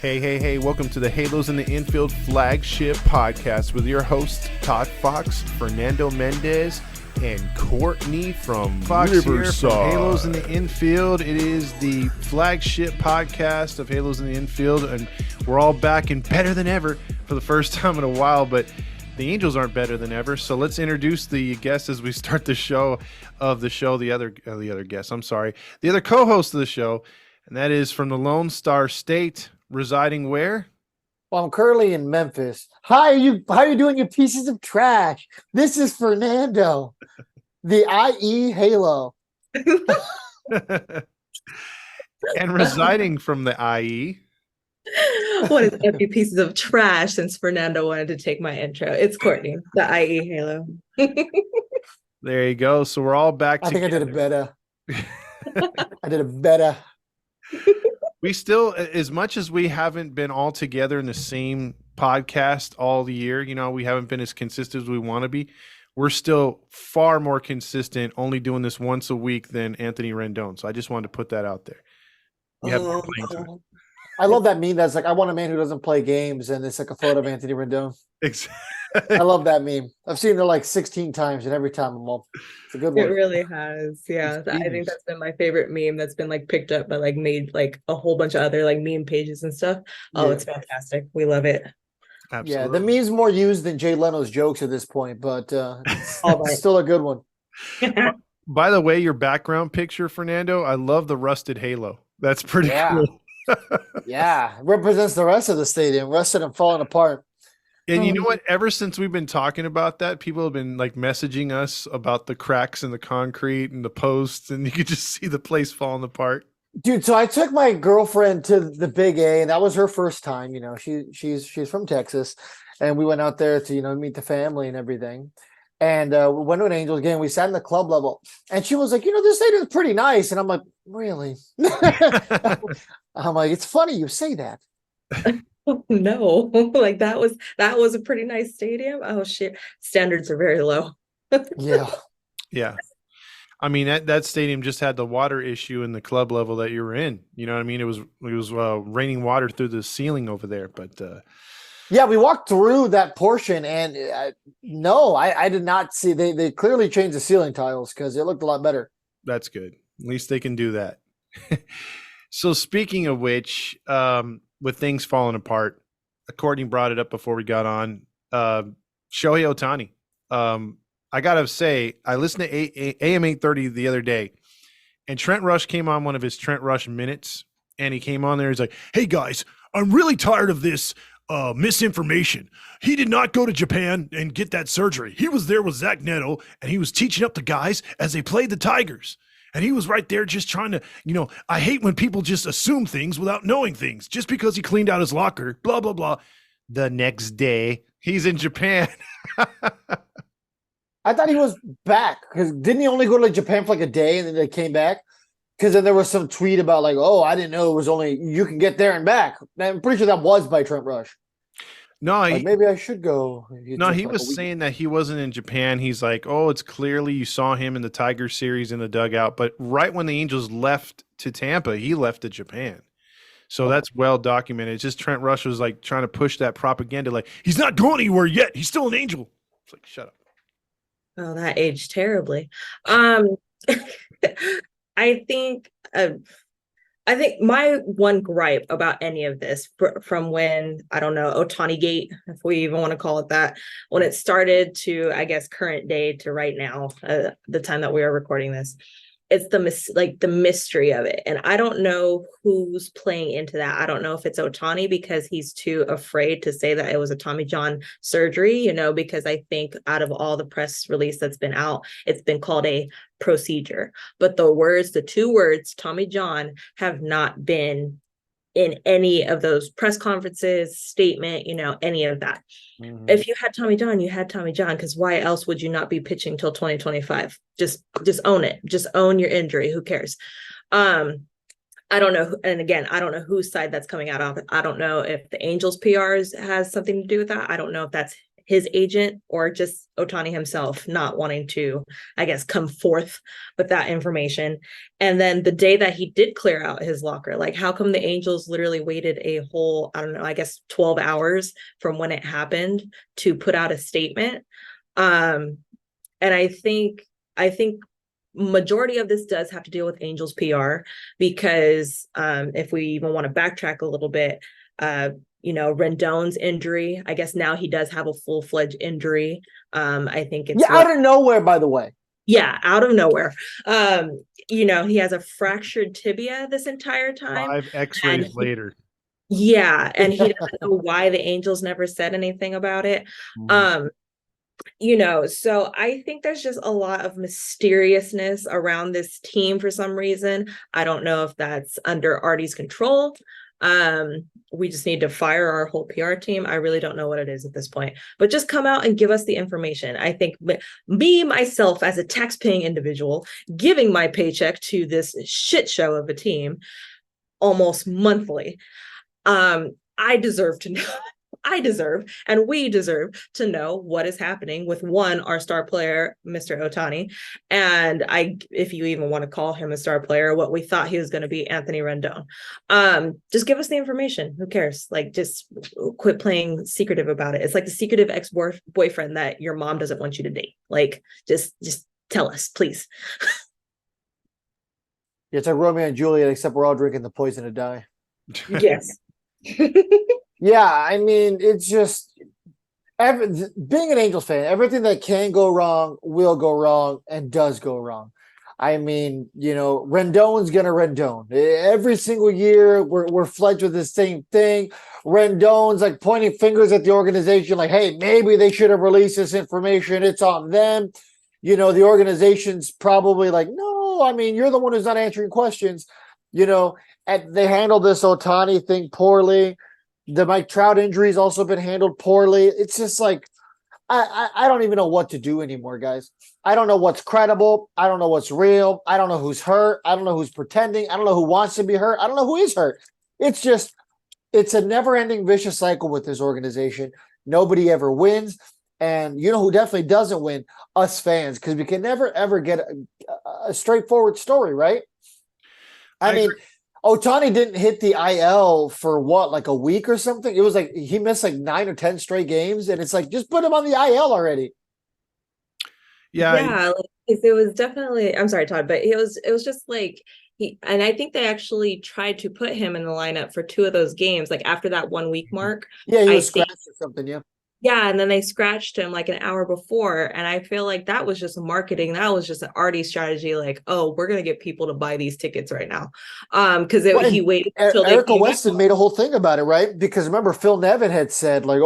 Hey, welcome to the Halos in the Infield flagship podcast with your hosts, Todd Fox, Fernando Mendez, and Courtney from Fox Riverside. Here from Halos in the Infield. It is the flagship podcast of Halos in the Infield, and we're all back and better than ever for the first time in a while, but the Angels aren't better than ever. So let's introduce the guests as we start the show, the other co-host of the show, and that is from the Lone Star State, residing where? Well, I'm currently in Memphis. How are you doing, you pieces of trash? This is Fernando, the IE Halo. And residing from the IE. What is up, you pieces of trash, since Fernando wanted to take my intro? It's Courtney, the IE Halo. There you go. So we're all back together. I think I did a better. We still, as much as we haven't been all together in the same podcast all the year, we haven't been as consistent as we want to be. We're still far more consistent, only doing this once a week than Anthony Rendon. So I just wanted to put that out there. We have more playing time. I love that meme that's like, I want a man who doesn't play games, and it's like a photo of Anthony Rendon. Exactly. I love that meme. I've seen it like 16 times, and every time it's a good one. It really has. Yeah. I think that's been my favorite meme that's been like picked up by like made like a whole bunch of other like meme pages and stuff. Oh, yeah. It's fantastic. We love it. Absolutely. Yeah, the meme's more used than Jay Leno's jokes at this point, but it's still a good one. By the way, your background picture, Fernando, I love the rusted halo. That's pretty cool. Yeah, it represents the rest of the stadium, rusted and falling apart. And you know what? Ever since we've been talking about that, people have been like messaging us about the cracks in the concrete and the posts, and you could just see the place falling apart. Dude, so I took my girlfriend to the Big A, and that was her first time. She's from Texas, and we went out there to meet the family and everything. And we went to an Angels game. We sat in the club level, and she was like, "This stadium's pretty nice." And I'm like, "Really?" I'm like, "It's funny you say that." No, like that was a pretty nice stadium. Oh shit, standards are very low. Yeah. I mean, that stadium just had the water issue in the club level that you were in. You know what I mean? It was raining water through the ceiling over there. But yeah, we walked through that portion, and I did not see. They clearly changed the ceiling tiles because it looked a lot better. That's good. At least they can do that. So speaking of which, with things falling apart, Courtney brought it up before we got on. Shohei Ohtani. I gotta say, I listened to AM 830 the other day, and Trent Rush came on one of his Trent Rush minutes, and he came on there. He's like, "Hey guys, I'm really tired of this misinformation. He did not go to Japan and get that surgery. He was there with Zach Neto, and he was teaching up the guys as they played the Tigers. And he was right there just trying to, I hate when people just assume things without knowing things. Just because he cleaned out his locker, blah, blah, blah." The next day, he's in Japan. I thought he was back, because didn't he only go to Japan for like a day and then they came back? Because then there was some tweet about like, "Oh, I didn't know it was only you can get there and back." I'm pretty sure that was by Trent Rush. No, maybe I should go. No, he was saying that he wasn't in Japan. He's like, "Oh, it's clearly you saw him in the Tiger series in the dugout." But right when the Angels left to Tampa, he left to Japan. So that's well documented. It's just Trent Rush was like trying to push that propaganda. Like, he's not going anywhere yet. He's still an Angel. It's like, shut up. Oh, that aged terribly. I think my one gripe about any of this from when, I don't know, Ohtani Gate, if we even want to call it that, when it started to, I guess, current day to right now, the time that we are recording this, it's the mystery of it. And I don't know who's playing into that. I don't know if it's Ohtani because he's too afraid to say that it was a Tommy John surgery, because I think out of all the press release that's been out, it's been called a procedure. But the two words, Tommy John, have not been in any of those press conferences, statement, any of that. Mm-hmm. If you had Tommy John, you had Tommy John, because why else would you not be pitching till 2025? Just own it. Just own your injury. Who cares? I don't know. And again, I don't know whose side that's coming out of. I don't know if the Angels PRs has something to do with that. I don't know if that's his agent or just Ohtani himself not wanting to, I guess, come forth with that information. And then the day that he did clear out his locker, like how come the Angels literally waited a whole, I don't know, I guess 12 hours from when it happened to put out a statement? And I think majority of this does have to deal with Angels PR, because if we even want to backtrack a little bit, Rendon's injury, I guess now he does have a full-fledged injury. I think it's out of nowhere, by the way. Yeah, out of nowhere. He has a fractured tibia this entire time. 5 X-rays later. Yeah, and he doesn't know why the Angels never said anything about it. So I think there's just a lot of mysteriousness around this team for some reason. I don't know if that's under Artie's control. We just need to fire our whole PR team. I really don't know what it is at this point, but just come out and give us the information. I think myself, as a tax-paying individual, giving my paycheck to this shit show of a team almost monthly, I deserve to know. We deserve to know what is happening with our star player, Mr. Ohtani. And if you even want to call him a star player, what we thought he was going to be, Anthony Rendon. Just give us the information. Who cares? Like, just quit playing secretive about it. It's like the secretive ex-boyfriend that your mom doesn't want you to date. Like, just tell us, please. It's like Romeo and Juliet, except we're all drinking the poison to die. Yes. Yeah, I mean, it's just being an Angels fan, everything that can go wrong will go wrong and does go wrong. I mean, Rendon's gonna Rendon. Every single year we're fledged with the same thing. Rendon's like pointing fingers at the organization, like, hey, maybe they should have released this information. It's on them. The organization's probably like, no, I mean, you're the one who's not answering questions. And they handled this Ohtani thing poorly. The Mike Trout injury has also been handled poorly. It's just like, I don't even know what to do anymore, guys. I don't know what's credible. I don't know what's real. I don't know who's hurt. I don't know who's pretending. I don't know who wants to be hurt. I don't know who is hurt. It's a never-ending vicious cycle with this organization. Nobody ever wins. And who definitely doesn't win? Us fans, because we can never, ever get a straightforward story, right? I mean, Ohtani didn't hit the IL for like a week or something. It was like he missed like 9 or 10 straight games, and it's like, just put him on the IL already. Yeah, it was definitely. I'm sorry, Todd, but it was just like and I think they actually tried to put him in the lineup for 2 of those games, like after that 1 week mark. Yeah, he was scratched or something. Yeah. Yeah, and then they scratched him like an hour before, and I feel like that was just marketing. That was just an Artie strategy, like, oh, we're gonna get people to buy these tickets right now, because he waited until Erica Weston made a whole thing about it, right? Because remember, Phil Nevin had said like,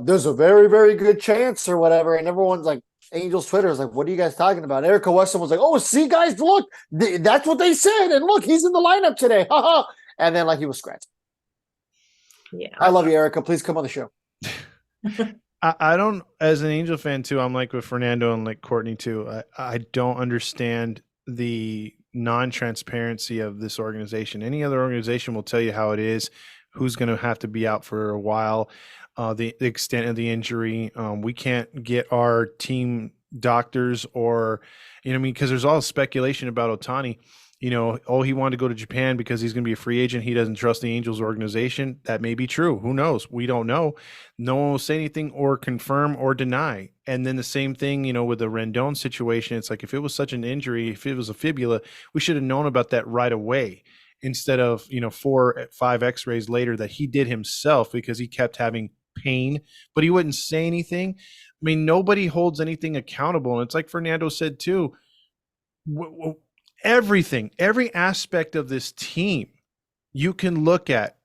there's a very, very good chance or whatever, and everyone's like, Angels Twitter is like, what are you guys talking about? Erica Weston was like, oh, see, guys, look, that's what they said, and look, he's in the lineup today, haha, and then like he was scratched. Yeah, I love you, Erica. Please come on the show. I don't, as an Angel fan too, I'm like with Fernando and like Courtney too. I don't understand the non-transparency of this organization. Any other organization will tell you how it is, who's going to have to be out for a while, the extent of the injury. We can't get our team doctors or, because there's all speculation about Ohtani. He wanted to go to Japan because he's going to be a free agent. He doesn't trust the Angels organization. That may be true. Who knows? We don't know. No one will say anything or confirm or deny. And then the same thing, with the Rendon situation, it's like, if it was such an injury, if it was a fibula, we should have known about that right away instead of, 4, 5 x-rays later that he did himself because he kept having pain, but he wouldn't say anything. I mean, nobody holds anything accountable. And it's like Fernando said too, everything, every aspect of this team you can look at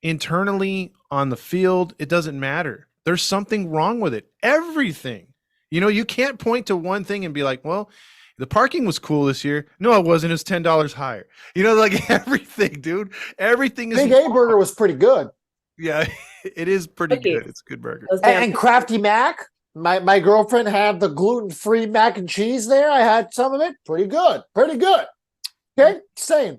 internally on the field. It doesn't matter. There's something wrong with it. Everything, you can't point to one thing and be like, well, the parking was cool this year. No, it wasn't. It's $10 higher. Like everything, dude, everything is. Big A burger was pretty good. Yeah, it is pretty good. It's a good burger. And Crafty Mac. My girlfriend had the gluten-free mac and cheese there. I had some of it. Pretty good. Pretty good. Okay? Same.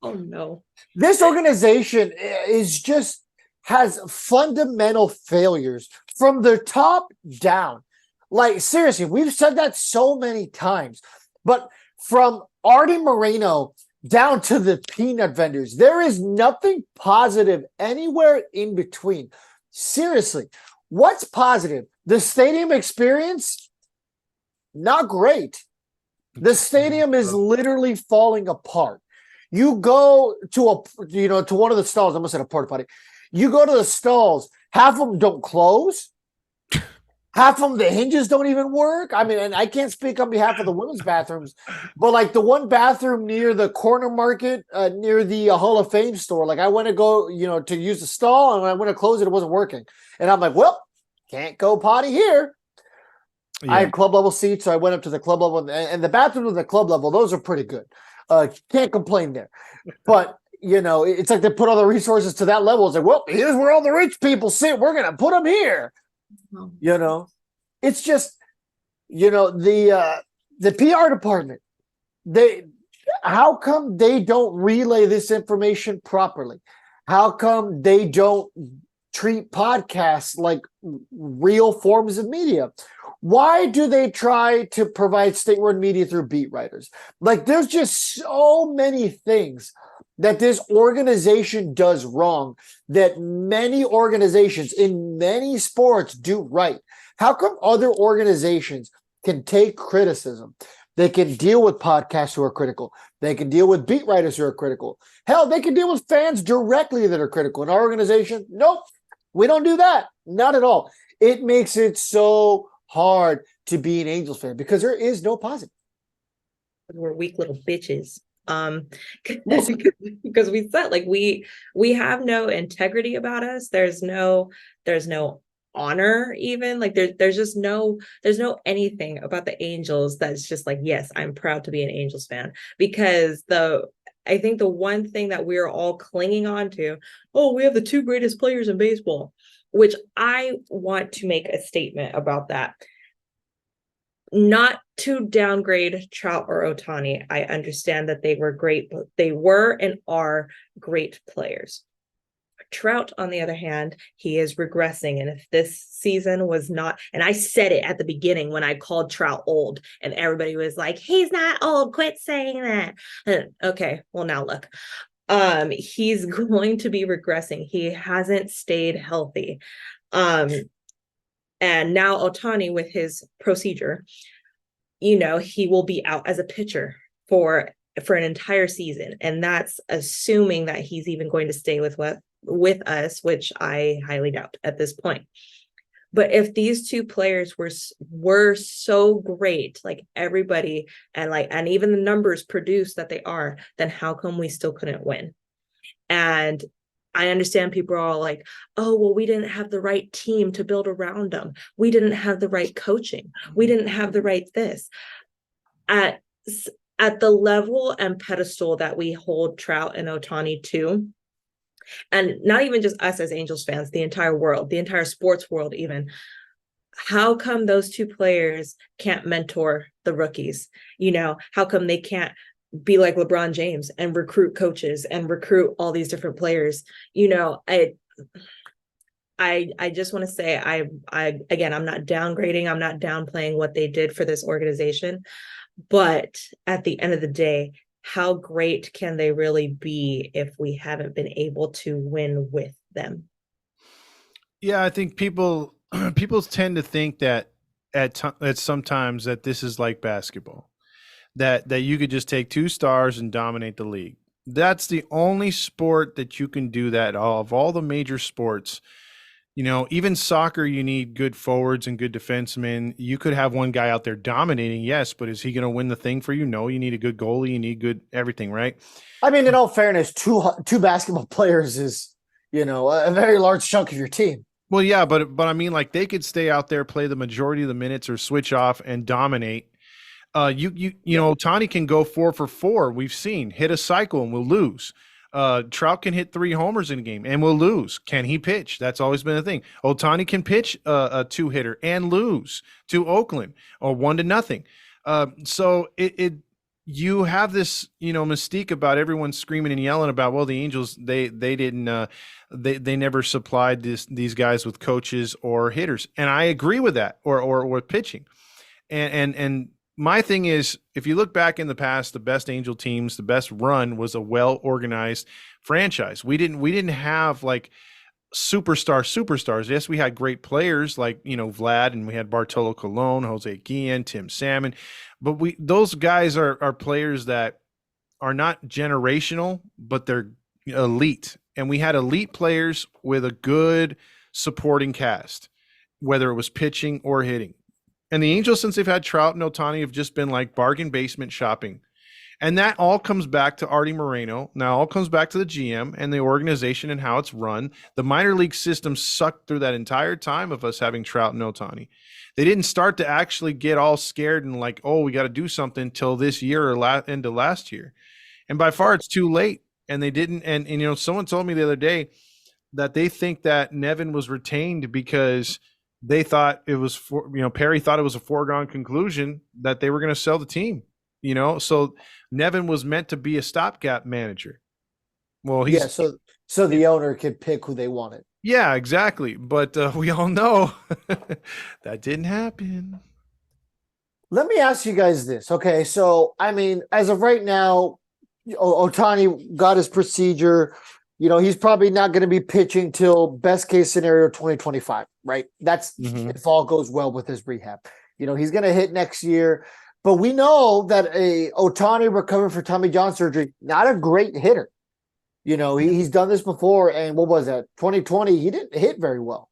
Oh, no. This organization is just has fundamental failures from the top down. Like, seriously, we've said that so many times. But from Artie Moreno down to the peanut vendors, there is nothing positive anywhere in between. Seriously, what's positive? The stadium experience? Not great. The stadium is literally falling apart. You go to to one of the stalls. I almost said a porta potty. You go to the stalls. Half of them don't close. Half of them, the hinges don't even work. I mean, and I can't speak on behalf of the women's bathrooms, but like the one bathroom near the corner market, near the Hall of Fame store, like I went to go, to use the stall, and when I went to close it, it wasn't working. And I'm like, well, can't go potty here. Yeah. I had club level seats, so I went up to the club level, and the bathrooms at the club level, those are pretty good. Can't complain there. But it's like they put all the resources to that level. It's like, well, here's where all the rich people sit. We're gonna put them here. It's just, the PR department. How come they don't relay this information properly? How come they don't treat podcasts like real forms of media? Why do they try to provide statewide media through beat writers? Like, there's just so many things that this organization does wrong that many organizations in many sports do right. How come other organizations can take criticism? They can deal with podcasts who are critical. They can deal with beat writers who are critical. Hell, they can deal with fans directly that are critical. In our organization, nope, we don't do that. Not at all. It makes it so hard to be an Angels fan because there is no positive. We're weak little bitches. Because we said, like, we have no integrity about us. There's no honor, even. Like, there's no anything about the Angels that's just like, yes, I'm proud to be an Angels fan. Because I think the one thing that we're all clinging on to, we have the two greatest players in baseball, which I want to make a statement about that. Not to downgrade Trout or Ohtani. I understand that they were great. They were and are great players. Trout, on the other hand, he is regressing. And if this season was not, and I said it at the beginning when I called Trout old, and everybody was like, he's not old, quit saying that. And, okay, well, now look. He's going to be regressing. He hasn't stayed healthy. And now Ohtani, with his procedure, he will be out as a pitcher for an entire season. And that's assuming that he's even going to stay with us, which I highly doubt at this point. But if these two players were so great, like everybody, and even the numbers produce that they are, then how come we still couldn't win? And I understand people are all like, oh, well, we didn't have the right team to build around them. We didn't have the right coaching. We didn't have the right this. At the level and pedestal that we hold Trout and Ohtani to, and not even just us as Angels fans, the entire world, the entire sports world even, how come those two players can't mentor the rookies? How come they can't be like LeBron James and recruit coaches and recruit all these different players? I just want to say, again, I'm not downgrading, I'm not downplaying what they did for this organization, but at the end of the day, how great can they really be if we haven't been able to win with them? Yeah, I think people tend to think that at sometimes that this is like basketball. That you could just take two stars and dominate the league. That's the only sport that you can do that of all the major sports. Even soccer, you need good forwards and good defensemen. You could have one guy out there dominating, yes, but is he going to win the thing for you? No, you need a good goalie, you need good everything, right? I mean, in all fairness, two basketball players is, a very large chunk of your team. Well, yeah, but I mean, like, they could stay out there, play the majority of the minutes or switch off and dominate. Ohtani can go 4 for 4. We've seen hit a cycle and we'll lose. Trout can hit 3 homers in a game and we'll lose. Can he pitch? That's always been a thing. Ohtani can pitch a 2-hitter and lose to Oakland or 1-0. So you have this, mystique about everyone screaming and yelling about, well, the Angels, they didn't, they never supplied these guys with coaches or hitters. And I agree with that, or with pitching. And my thing is, if you look back in the past, the best Angel teams, the best run was a well-organized franchise. We didn't have like superstars. Yes, we had great players like, Vlad, and we had Bartolo Colon, Jose Guillen, Tim Salmon, but those guys are players that are not generational, but they're elite. And we had elite players with a good supporting cast, whether it was pitching or hitting. And the Angels, since they've had Trout and Ohtani, have just been like bargain basement shopping. And that all comes back to Artie Moreno. Now, all comes back to the GM and the organization and how it's run. The minor league system sucked through that entire time of us having Trout and Ohtani. They didn't start to actually get all scared and like, oh, we got to do something till this year or end of last year. And by far, it's too late. And they didn't. And someone told me the other day that they think that Nevin was retained because they thought it was Perry thought it was a foregone conclusion that they were going to sell the team. So Nevin was meant to be a stopgap manager. Well, so the owner could pick who they wanted. Yeah, exactly. But we all know that didn't happen. Let me ask you guys this. Okay, so I mean, as of right now, Ohtani got his procedure. He's probably not going to be pitching till best case scenario 2025, right? That's if all goes well with his rehab. He's going to hit next year. But we know that a Ohtani recovering from Tommy John surgery, not a great hitter. He's done this before, and what was that? 2020, he didn't hit very well.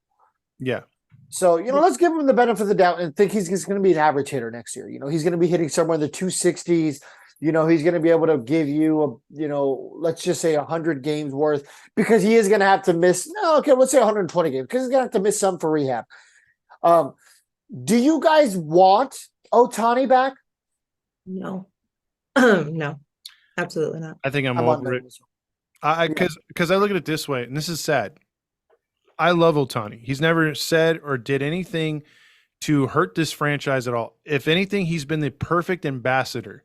Yeah. So, let's give him the benefit of the doubt and think he's going to be an average hitter next year. He's going to be hitting somewhere in the 260s. He's going to be able to give you, let's just say 100 games worth, because he is going to have to miss. No, okay, let's say 120 games, because he's going to have to miss some for rehab. Do you guys want Ohtani back? No. No, absolutely not. I think I'm over it. Because I look at it this way, and this is sad. I love Ohtani. He's never said or did anything to hurt this franchise at all. If anything, he's been the perfect ambassador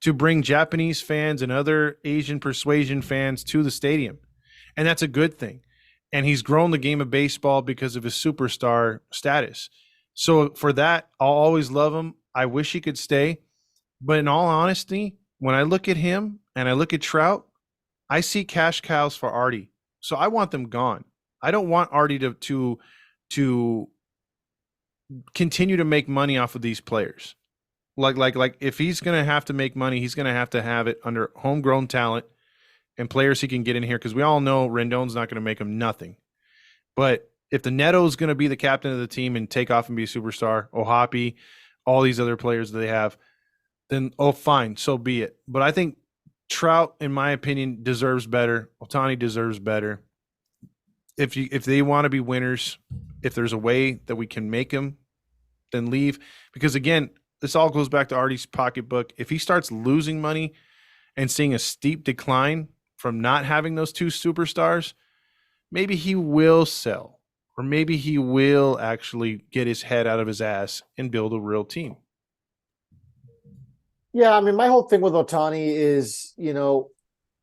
to bring Japanese fans and other Asian persuasion fans to the stadium. And that's a good thing. And he's grown the game of baseball because of his superstar status. So for that, I'll always love him. I wish he could stay. But in all honesty, when I look at him and I look at Trout, I see cash cows for Artie. So I want them gone. I don't want Artie to continue to make money off of these players. Like if he's going to have to make money, he's going to have it under homegrown talent and players he can get in here, because we all know Rendon's not going to make him nothing. But if the Neto's going to be the captain of the team and take off and be a superstar, Ohapi, all these other players that they have, then fine, so be it. But I think Trout, in my opinion, deserves better. Ohtani deserves better. If they want to be winners, if there's a way that we can make them, then leave. Because again, this all goes back to Artie's pocketbook. If he starts losing money and seeing a steep decline from not having those two superstars, maybe he will sell, or maybe he will actually get his head out of his ass and build a real team. Yeah, I mean, my whole thing with Ohtani is,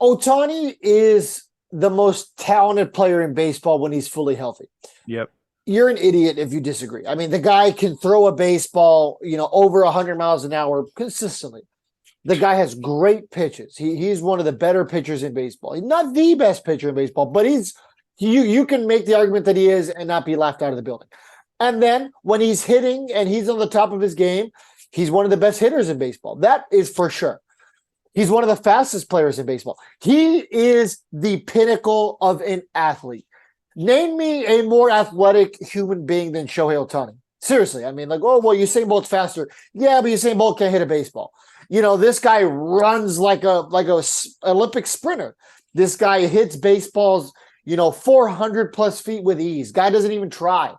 Ohtani is the most talented player in baseball when he's fully healthy. Yep. You're an idiot if you disagree. I mean, the guy can throw a baseball, over 100 miles an hour consistently. The guy has great pitches. He's one of the better pitchers in baseball. He's not the best pitcher in baseball, but you can make the argument that he is and not be laughed out of the building. And then when he's hitting and he's on the top of his game, he's one of the best hitters in baseball. That is for sure. He's one of the fastest players in baseball. He is the pinnacle of an athlete. Name me a more athletic human being than Shohei Ohtani. Seriously, I mean, Usain Bolt's faster. Yeah, but Usain Bolt can't hit a baseball. This guy runs like a Olympic sprinter. This guy hits baseballs, 400 plus feet with ease. Guy doesn't even try.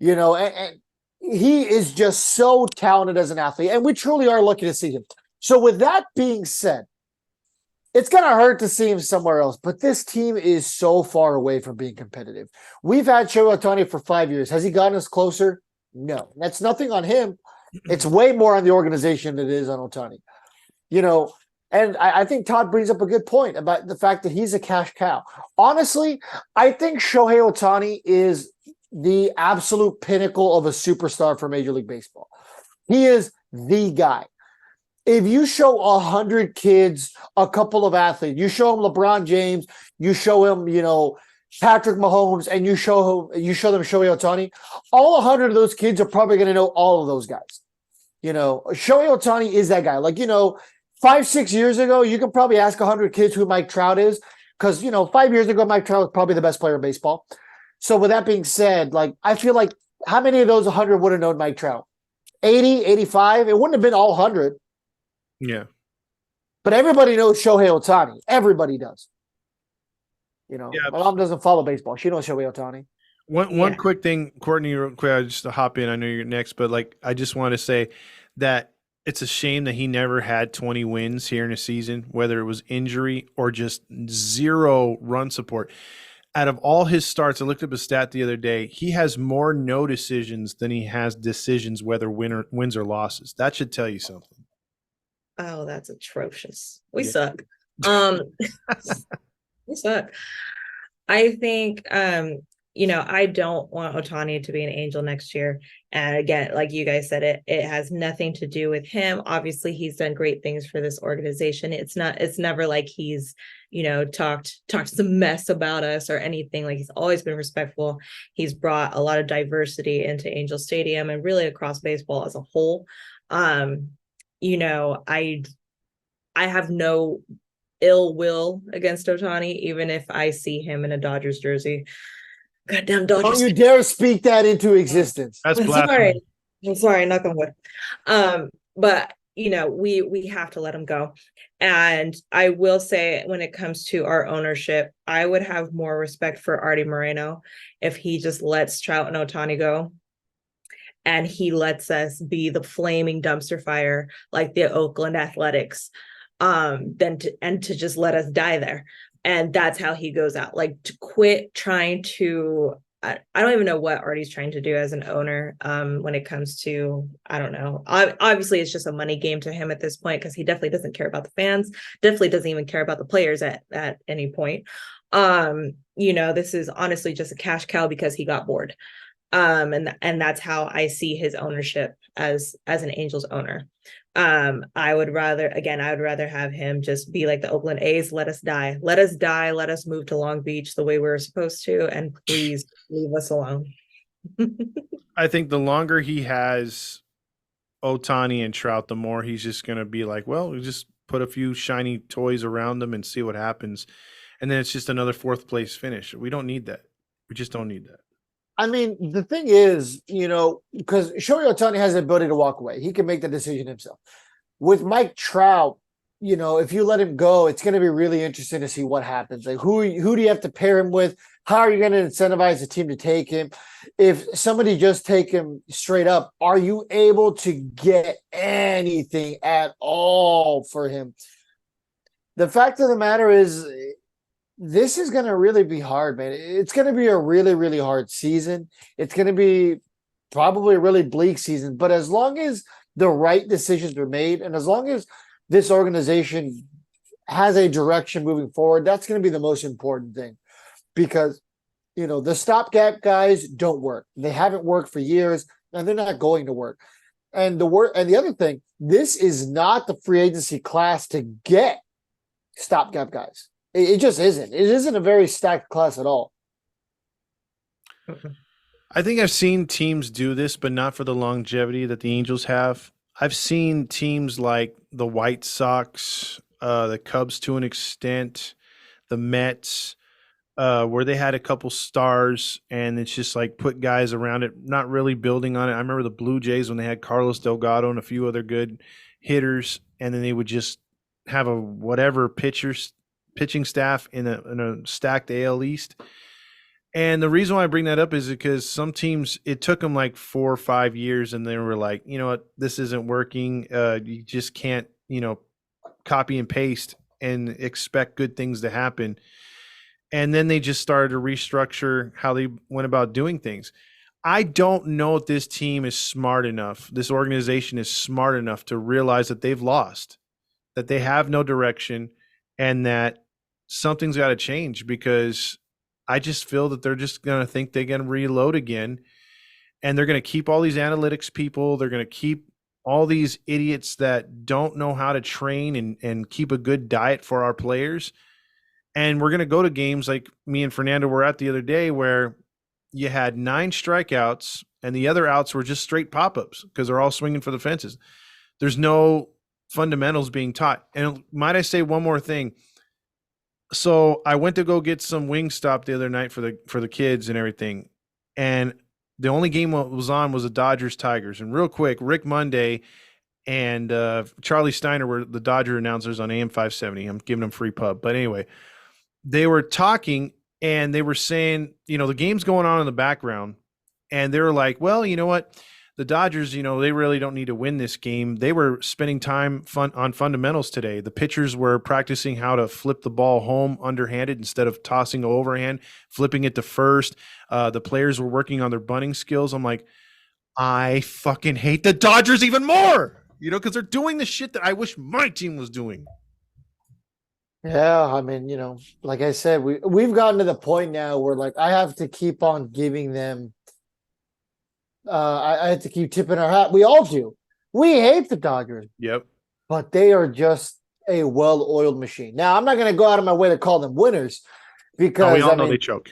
And he is just so talented as an athlete, and we truly are lucky to see him. So with that being said, it's going to hurt to see him somewhere else, but this team is so far away from being competitive. We've had Shohei Ohtani for 5 years. Has he gotten us closer? No. That's nothing on him. It's way more on the organization than it is on Ohtani. You know, and I think Todd brings up a good point about the fact that he's a cash cow. Honestly, I think Shohei Ohtani is the absolute pinnacle of a superstar for Major League Baseball. He is the guy. If you show 100 kids, a couple of athletes, you show them LeBron James, you show him, Patrick Mahomes, and you show them Shohei Ohtani, all 100 of those kids are probably going to know all of those guys. Shohei Ohtani is that guy. 5-6 years ago, you could probably ask 100 kids who Mike Trout is, because 5 years ago, Mike Trout was probably the best player in baseball. So with that being said, I feel like how many of those 100 would have known Mike Trout? 80, 85? It wouldn't have been all 100. Yeah. But everybody knows Shohei Ohtani. Everybody does. Yeah. My mom doesn't follow baseball. She knows Shohei Ohtani. One quick thing, Courtney, real quick, I just to hop in. I know you're next, but I just want to say that it's a shame that he never had 20 wins here in a season, whether it was injury or just zero run support. Out of all his starts, I looked up a stat the other day. He has more no decisions than he has decisions, whether wins or losses. That should tell you something. Oh, that's atrocious. We suck. We suck. I think I don't want Ohtani to be an Angel next year. And again, like you guys said, it has nothing to do with him. Obviously, he's done great things for this organization. It's never like he's, talked some mess about us or anything. Like, he's always been respectful. He's brought a lot of diversity into Angel Stadium and really across baseball as a whole. I have no ill will against Ohtani, even if I see him in a Dodgers jersey. Goddamn Dodgers! Don't you dare speak that into existence. That's blasphemy. I'm sorry, knock on wood. But we have to let him go. And I will say, when it comes to our ownership, I would have more respect for Artie Moreno if he just lets Trout and Ohtani go, and he lets us be the flaming dumpster fire like the Oakland Athletics, than to just let us die there. And that's how he goes out. To quit trying to, I don't even know what Artie's trying to do as an owner, when it comes to, I don't know. Obviously, it's just a money game to him at this point, because he definitely doesn't care about the fans, definitely doesn't even care about the players at any point. This is honestly just a cash cow because he got bored. And that's how I see his ownership as an Angels owner. I would rather have him just be like the Oakland A's. Let us die. Let us move to Long Beach the way we're supposed to, and please leave us alone. I think the longer he has Ohtani and Trout, the more he's just going to be like, well, we just put a few shiny toys around them and see what happens. And then it's just another fourth place finish. We don't need that. We just don't need that. I mean, the thing is, because Shohei Ohtani has the ability to walk away. He can make the decision himself. With Mike Trout, if you let him go, it's going to be really interesting to see what happens. Like, who do you have to pair him with? How are you going to incentivize the team to take him? If somebody just take him straight up, are you able to get anything at all for him? The fact of the matter is, this is going to really be hard, man. It's going to be a really, really hard season. It's going to be probably a really bleak season. But as long as the right decisions are made, and as long as this organization has a direction moving forward, that's going to be the most important thing. Because, the stopgap guys don't work. They haven't worked for years, and they're not going to work. And the other thing, this is not the free agency class to get stopgap guys. It just isn't. It isn't a very stacked class at all. I think I've seen teams do this, but not for the longevity that the Angels have. I've seen teams like the White Sox, the Cubs to an extent, the Mets, where they had a couple stars, and it's just put guys around it, not really building on it. I remember the Blue Jays when they had Carlos Delgado and a few other good hitters, and then they would just have a whatever pitching staff in a stacked AL East. And the reason why I bring that up is because some teams, it took them 4 or 5 years, and they were like, you know what, this isn't working. You just can't, copy and paste and expect good things to happen. And then they just started to restructure how they went about doing things. I don't know if this team is smart enough, this organization is smart enough to realize that they've lost, that they have no direction, and that something's got to change, because I just feel that they're just going to think they can reload again, and they're going to keep all these analytics people. They're going to keep all these idiots that don't know how to train and keep a good diet for our players. And we're going to go to games like me and Fernando were at the other day, where you had 9 strikeouts and the other outs were just straight pop-ups because they're all swinging for the fences. There's no fundamentals being taught. And might I say one more thing? So I went to go get some Wingstop the other night for the kids and everything. And the only game that was on was the Dodgers Tigers. And real quick, Rick Monday and Charlie Steiner were the Dodger announcers on AM 570. I'm giving them free pub. But anyway, they were talking and they were saying, the game's going on in the background. And they were like, well, you know what? The Dodgers, they really don't need to win this game. They were spending time on fundamentals today. The pitchers were practicing how to flip the ball home underhanded instead of tossing overhand, flipping it to first. The players were working on their bunting skills. I'm like, I fucking hate the Dodgers even more, because they're doing the shit that I wish my team was doing. Yeah, I mean, like I said, we've gotten to the point now where like I have to keep on giving them. I have to keep tipping our hat. We all do. We hate the Dodgers. Yep. But they are just a well-oiled machine. Now, I'm not going to go out of my way to call them winners because we all know they choke.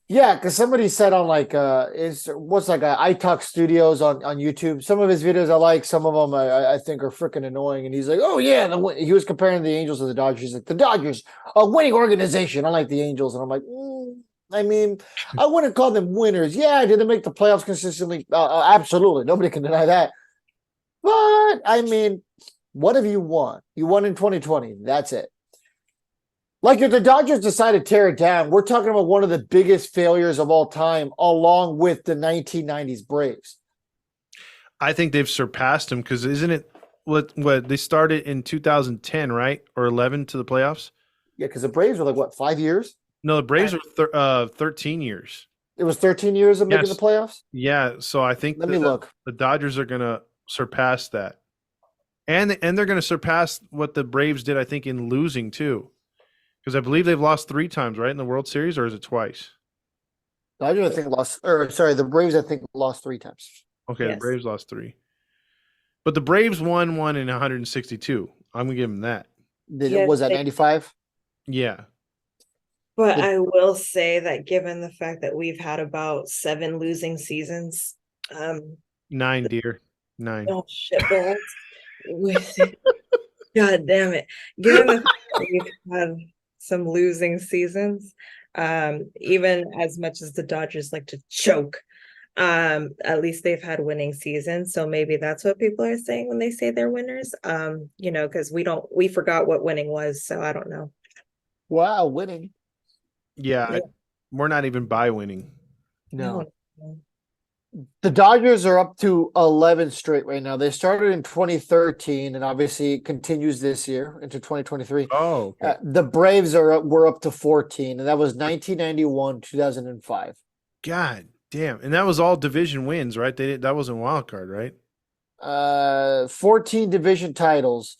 Yeah, because somebody said on iTalk Studios on YouTube. Some of his videos I like. Some of them I think are freaking annoying. And he's like, "Oh yeah," he was comparing the Angels to the Dodgers. He's like, "The Dodgers, a winning organization, unlike the Angels." And I'm like, I mean, I wouldn't call them winners. Yeah, did they make the playoffs consistently? Absolutely. Nobody can deny that. But, I mean, what have you won? You won in 2020. That's it. Like, if the Dodgers decide to tear it down, we're talking about one of the biggest failures of all time, along with the 1990s Braves. I think they've surpassed them, because isn't it what they started in 2010, right? Or 11 to the playoffs? Yeah, because the Braves were like, 5 years? No, the Braves were 13 years. It was 13 years of making the playoffs? Yeah, so I think Let me look. The Dodgers are going to surpass that. And they're going to surpass what the Braves did, I think, in losing too. Because I believe they've lost 3 times, right, in the World Series, or is it twice? The Braves, I think, lost 3 times. Okay, Yes. The Braves lost 3. But the Braves won one in 162. I'm going to give them that. Was that 95? Yeah. But I will say that given the fact that we've had about 7 losing seasons, 9, dear. 9. oh shit balls with it. God damn it. Given the fact that we've had some losing seasons, even as much as the Dodgers like to choke, at least they've had winning seasons. So maybe that's what people are saying when they say they're winners. Because we forgot what winning was, so I don't know. Wow, winning. Yeah. We're not even by winning. No. The Dodgers are up to 11 straight right now. They started in 2013 and obviously it continues this year into 2023. Oh, okay. The Braves were up to 14, and that was 1991, 2005. God damn. And that was all division wins, right? That wasn't wild card, right? 14 division titles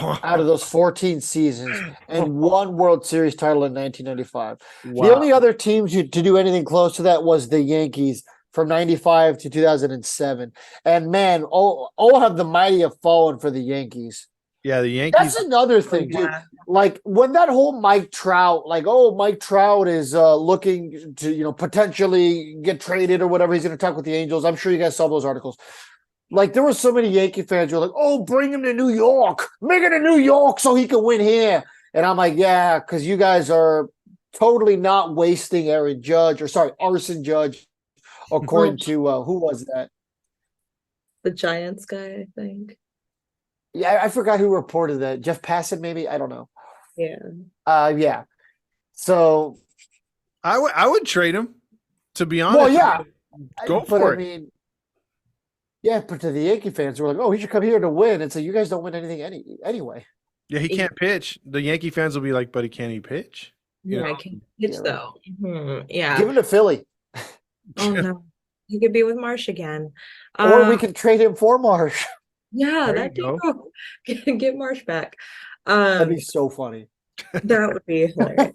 out of those 14 seasons and 1 World Series title in 1995. Wow. The only other teams to do anything close to that was the Yankees from 95 to 2007. And man, have the mighty have fallen for the Yankees. Yeah, the Yankees. That's another thing, dude. Like when that whole Mike Trout, Mike Trout is looking to, potentially get traded or whatever. He's going to talk with the Angels. I'm sure you guys saw those articles. Like, there were so many Yankee fans who were like, "Oh, bring him to New York. Make it to New York so he can win here." And I'm like, yeah, because you guys are totally not wasting Arson Judge, according to, who was that? The Giants guy, I think. Yeah, I forgot who reported that. Jeff Passan, maybe? I don't know. Yeah. Yeah. So. I would trade him, to be honest. Well, yeah. Go for it. I mean, yeah, but to the Yankee fans who were like, "Oh, he should come here to win," and so you guys don't win anything anyway. Yeah, he can't pitch. The Yankee fans will be like, "But he can't pitch?" I can't pitch though. Mm-hmm. Yeah, give him to Philly. Oh no, he could be with Marsh again, or we could trade him for Marsh. Yeah, There you that go. did get Marsh back. That'd Um, be so funny. that would be hilarious.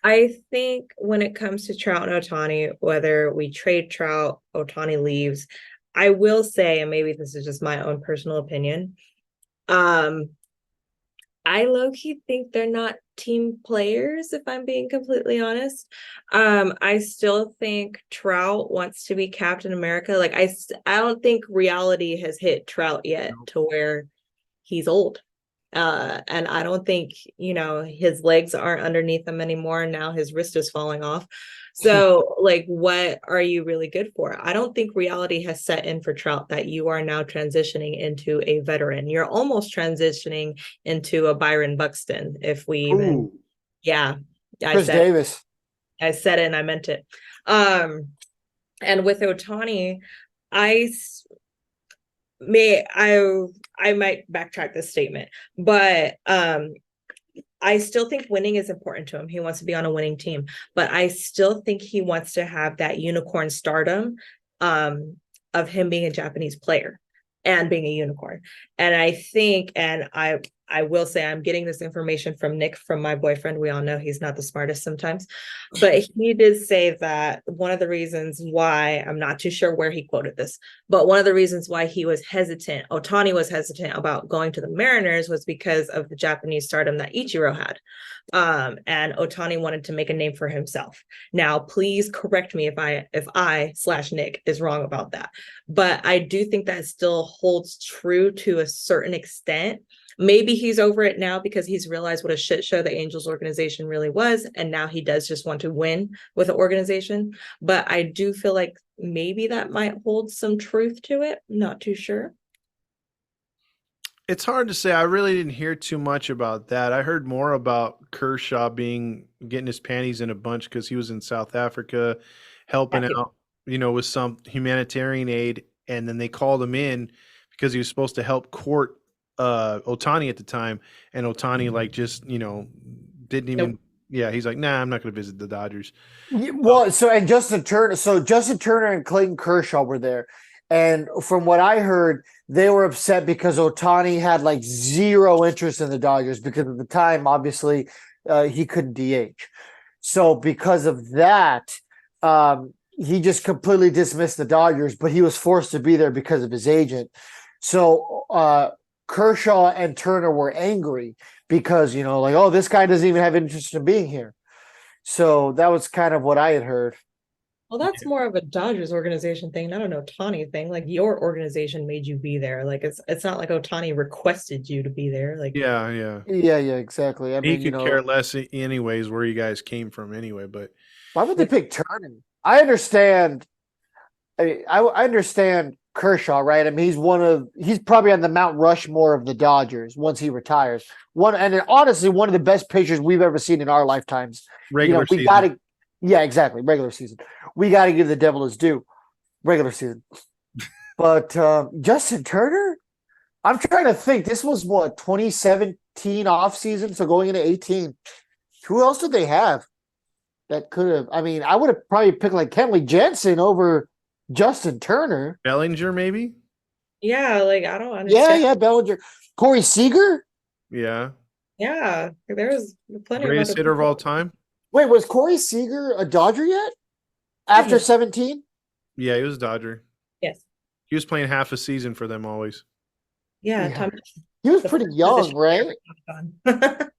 I think when it comes to Trout and Ohtani, whether we trade Trout, Ohtani leaves, I will say, and maybe this is just my own personal opinion, um, I low-key think they're not team players, if I'm being completely honest. I still think Trout wants to be Captain America. Like I don't think reality has hit Trout yet to where he's old. And I don't think, his legs aren't underneath him anymore. Now his wrist is falling off. So, like, what are you really good for? I don't think reality has set in for Trout that you are now transitioning into a veteran. You're almost transitioning into a Byron Buxton, if we even, Ooh. yeah, I Chris said, Davis. I said it and I meant it. And with Ohtani, I may I might backtrack this statement, but I still think winning is important to him. He wants to be on a winning team, but I still think he wants to have that unicorn stardom of him being a Japanese player and being a unicorn. And I think, and I will say I'm getting this information from Nick, from my boyfriend. We all know he's not the smartest sometimes, but he did say that one of the reasons why, I'm not too sure where he quoted this, but one of the reasons why he was hesitant, Ohtani was hesitant about going to the Mariners, was because of the Japanese stardom that Ichiro had. And Ohtani wanted to make a name for himself. Now, please correct me if I / Nick is wrong about that. But I do think that still holds true to a certain extent. Maybe he's over it now because he's realized what a shit show the Angels organization really was. And now he does just want to win with the organization. But I do feel like maybe that might hold some truth to it. Not too sure. It's hard to say. I really didn't hear too much about that. I heard more about Kershaw getting his panties in a bunch because he was in South Africa helping out, with some humanitarian aid, and then they called him in because he was supposed to help court Ohtani at the time, and Ohtani didn't even. Nope. Yeah, he's like, nah, I'm not going to visit the Dodgers. Well, and Justin Turner and Clayton Kershaw were there. And from what I heard, they were upset because Ohtani had like zero interest in the Dodgers because at the time, obviously, he couldn't DH. So because of that, he just completely dismissed the Dodgers, but he was forced to be there because of his agent. So Kershaw and Turner were angry because, oh, this guy doesn't even have interest in being here. So that was kind of what I had heard. Well, that's more of a Dodgers organization thing, not an Ohtani thing. Like, your organization made you be there. Like, it's not like Ohtani requested you to be there. Like, Yeah. Yeah, exactly. I He mean, could care less anyways where you guys came from anyway, but why would they pick Turner? I understand. I understand Kershaw, right? I mean, he's probably on the Mount Rushmore of the Dodgers once he retires. Honestly, one of the best pitchers we've ever seen in our lifetimes. regular We season. gotta, yeah, exactly. Regular season. We got to give the devil his due. Regular season. But Justin Turner, I'm trying to think. This was what, 2017 off season, so going into 18. Who else did they have that could have? I mean, I would have probably picked like Kenley Jensen over Justin Turner. Bellinger, maybe? yeah, like, I don't understand. Yeah, Bellinger. Corey Seager? Yeah. Yeah, there was plenty Greatest of other hitter of people. all time? Wait, was Corey Seager a Dodger yet? After Yeah. 17? Yeah, he was a Dodger. Yes. He was playing half a season for them always. Yeah, Yeah. Tom, He was the pretty first young, position right? ever done.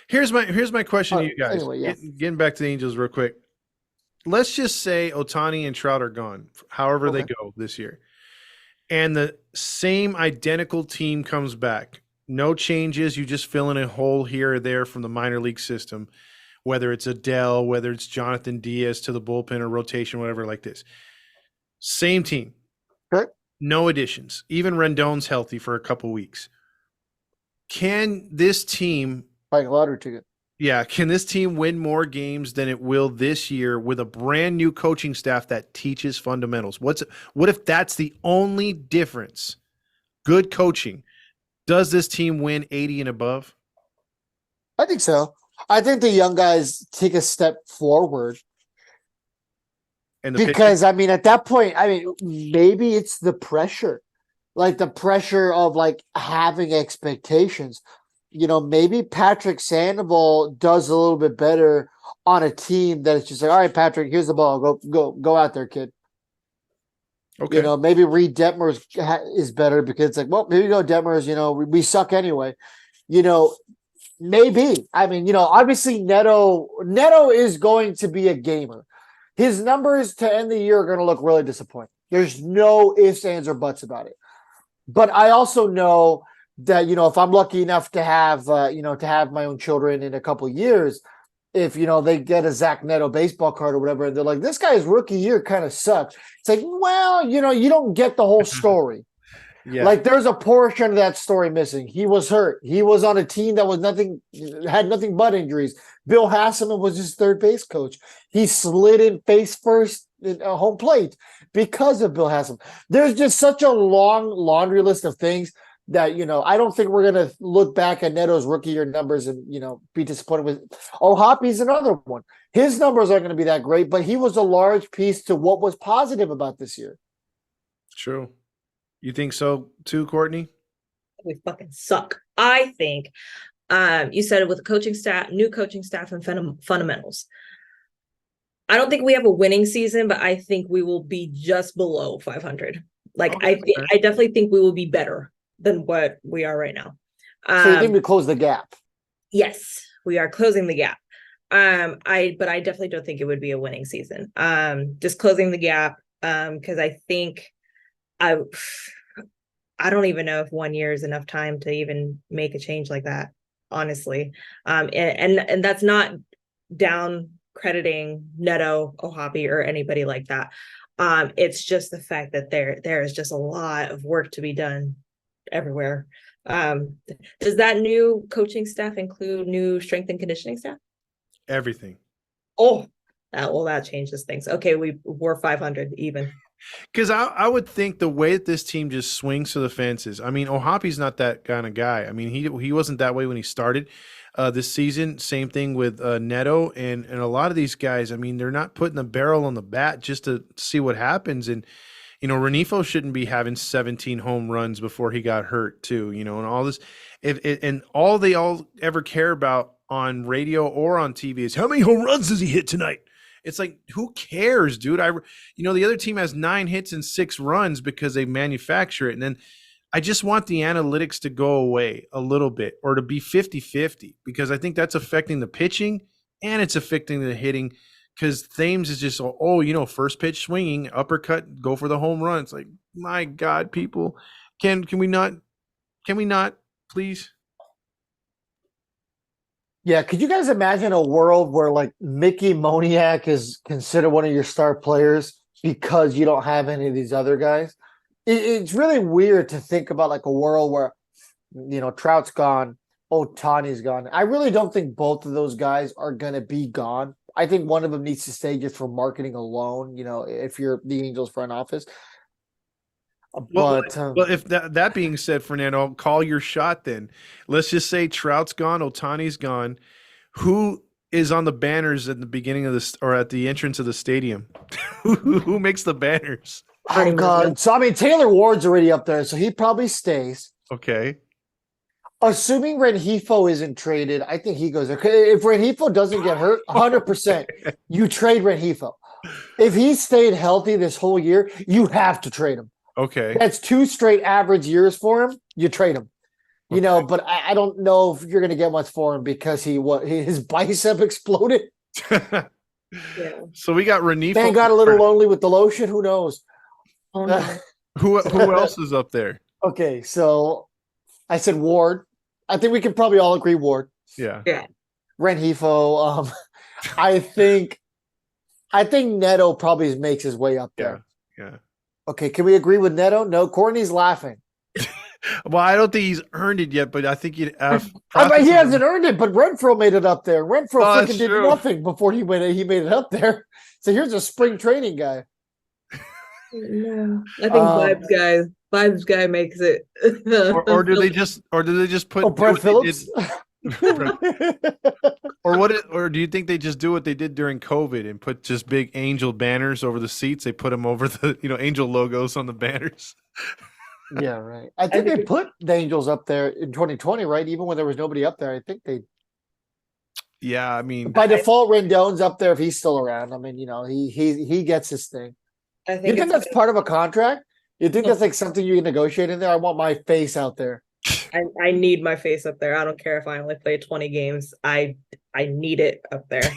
Here's my question to you guys. Anyway, yeah. Getting back to the Angels real quick. Let's just say Ohtani and Trout are gone, however they Okay. go this year. And the same identical team comes back. No changes. You just fill in a hole here or there from the minor league system, whether it's Adele, whether it's Jonathan Diaz to the bullpen or rotation, whatever like this. Same team. Okay. No additions. Even Rendon's healthy for a couple weeks. Can this team Buying a lottery ticket. can this team win more games than it will this year with a brand new coaching staff that teaches fundamentals? What if that's the only difference? Good coaching. Does this team win 80 and above? I think so. I think the young guys take a step forward. And the Because, I mean, at that point, maybe it's the pressure. like the pressure of like having expectations. Maybe Patrick Sandoval does a little bit better on a team that is just like, all right, Patrick, here's the ball. Go out there, kid. Okay. Maybe Reed Detmers is better because it's like, well, here you go, Detmers. We suck anyway. Maybe. I mean, obviously Neto is going to be a gamer. His numbers to end the year are going to look really disappointing. There's no ifs, ands, or buts about it. But I also know that, if I'm lucky enough to have, to have my own children in a couple of years, if, they get a Zach Neto baseball card or whatever, and they're like, this guy's rookie year kind of sucks. It's like, well, you don't get the whole story. Yeah. Like there's a portion of that story missing. He was hurt. He was on a team that had nothing but injuries. Bill Hasselman was his third base coach. He slid in face first in home plate because of Bill Hasselman. There's just such a long laundry list of things that, I don't think we're going to look back at Neto's rookie year numbers and, be disappointed with. Hoppy's another one. His numbers aren't going to be that great, but he was a large piece to what was positive about this year. True. You think so too, Courtney? We fucking suck. I think you said it with the coaching staff, new coaching staff, and fundamentals. I don't think we have a winning season, but I think we will be just below 500. Like I definitely think we will be better than what we are right now. So you think we close the gap? Yes, we are closing the gap. But I definitely don't think it would be a winning season. Just closing the gap. Because I think I don't even know if 1 year is enough time to even make a change like that, honestly. And that's not down crediting Neto, Ohapi, or anybody like that. It's just the fact that there is just a lot of work to be done everywhere. Does that new coaching staff include new strength and conditioning staff? Everything. Oh, that changes things. Okay, we're 500 even. Because I would think the way that this team just swings to the fences. I mean, Ohapi's not that kind of guy. I mean, he wasn't that way when he started this season. Same thing with Neto and a lot of these guys. I mean, they're not putting the barrel on the bat just to see what happens. And Renifo shouldn't be having 17 home runs before he got hurt too. And all this, and all they all ever care about on radio or on TV is how many home runs does he hit tonight? It's like, who cares, dude? The other team has 9 hits and 6 runs because they manufacture it. And then I just want the analytics to go away a little bit or to be 50-50 because I think that's affecting the pitching and it's affecting the hitting because Thames is just, first pitch swinging, uppercut, go for the home run. It's like, my God, people, can we not, please? Yeah, could you guys imagine a world where like Mickey Moniak is considered one of your star players because you don't have any of these other guys? It's really weird to think about like a world where, Trout's gone, Ohtani's gone. I really don't think both of those guys are going to be gone. I think one of them needs to stay just for marketing alone, if you're the Angels front office. Well, if that being said, Fernando, call your shot then. Let's just say Trout's gone, Ohtani's gone. Who is on the banners at the beginning of this or at the entrance of the stadium? Who makes the banners? Oh, God. So, I mean, Taylor Ward's already up there, so he probably stays. Okay. Assuming Rengifo isn't traded, I think he goes there. If Rengifo doesn't get hurt, 100%, you trade Rengifo. If he stayed healthy this whole year, you have to trade him. Okay. That's 2 straight average years for him. You trade him. But I don't know if you're going to get much for him because his bicep exploded. Yeah. So we got Rengifo. Man got a little lonely with the lotion. Who knows? Oh, no. Who else is up there? Okay, so I said Ward. I think we can probably all agree Ward. Yeah. Rengifo. I think Neto probably makes his way up there. Yeah. Okay, can we agree with Neto? No, Courtney's laughing. Well, I don't think he's earned it yet, but I think he'd have. He hasn't earned it, but Renfroe made it up there. Renfroe freaking did nothing before he made it up there. So here's a spring training guy. No, I think Vibes guy makes it. or do they just put Brent Phillips? Or do you think they just do what they did during COVID and put just big angel banners over the seats? They put them over the angel logos on the banners. Yeah, right. I think they put the Angels up there in 2020, right? Even when there was nobody up there, I think they Yeah, I mean, by default Rendon's up there if he's still around. I mean, he gets his thing. I You think think that's part of a contract? You think that's like something you can negotiate in there? I want my face out there. I need my face up there. I don't care if I only play 20 games. I need it up there.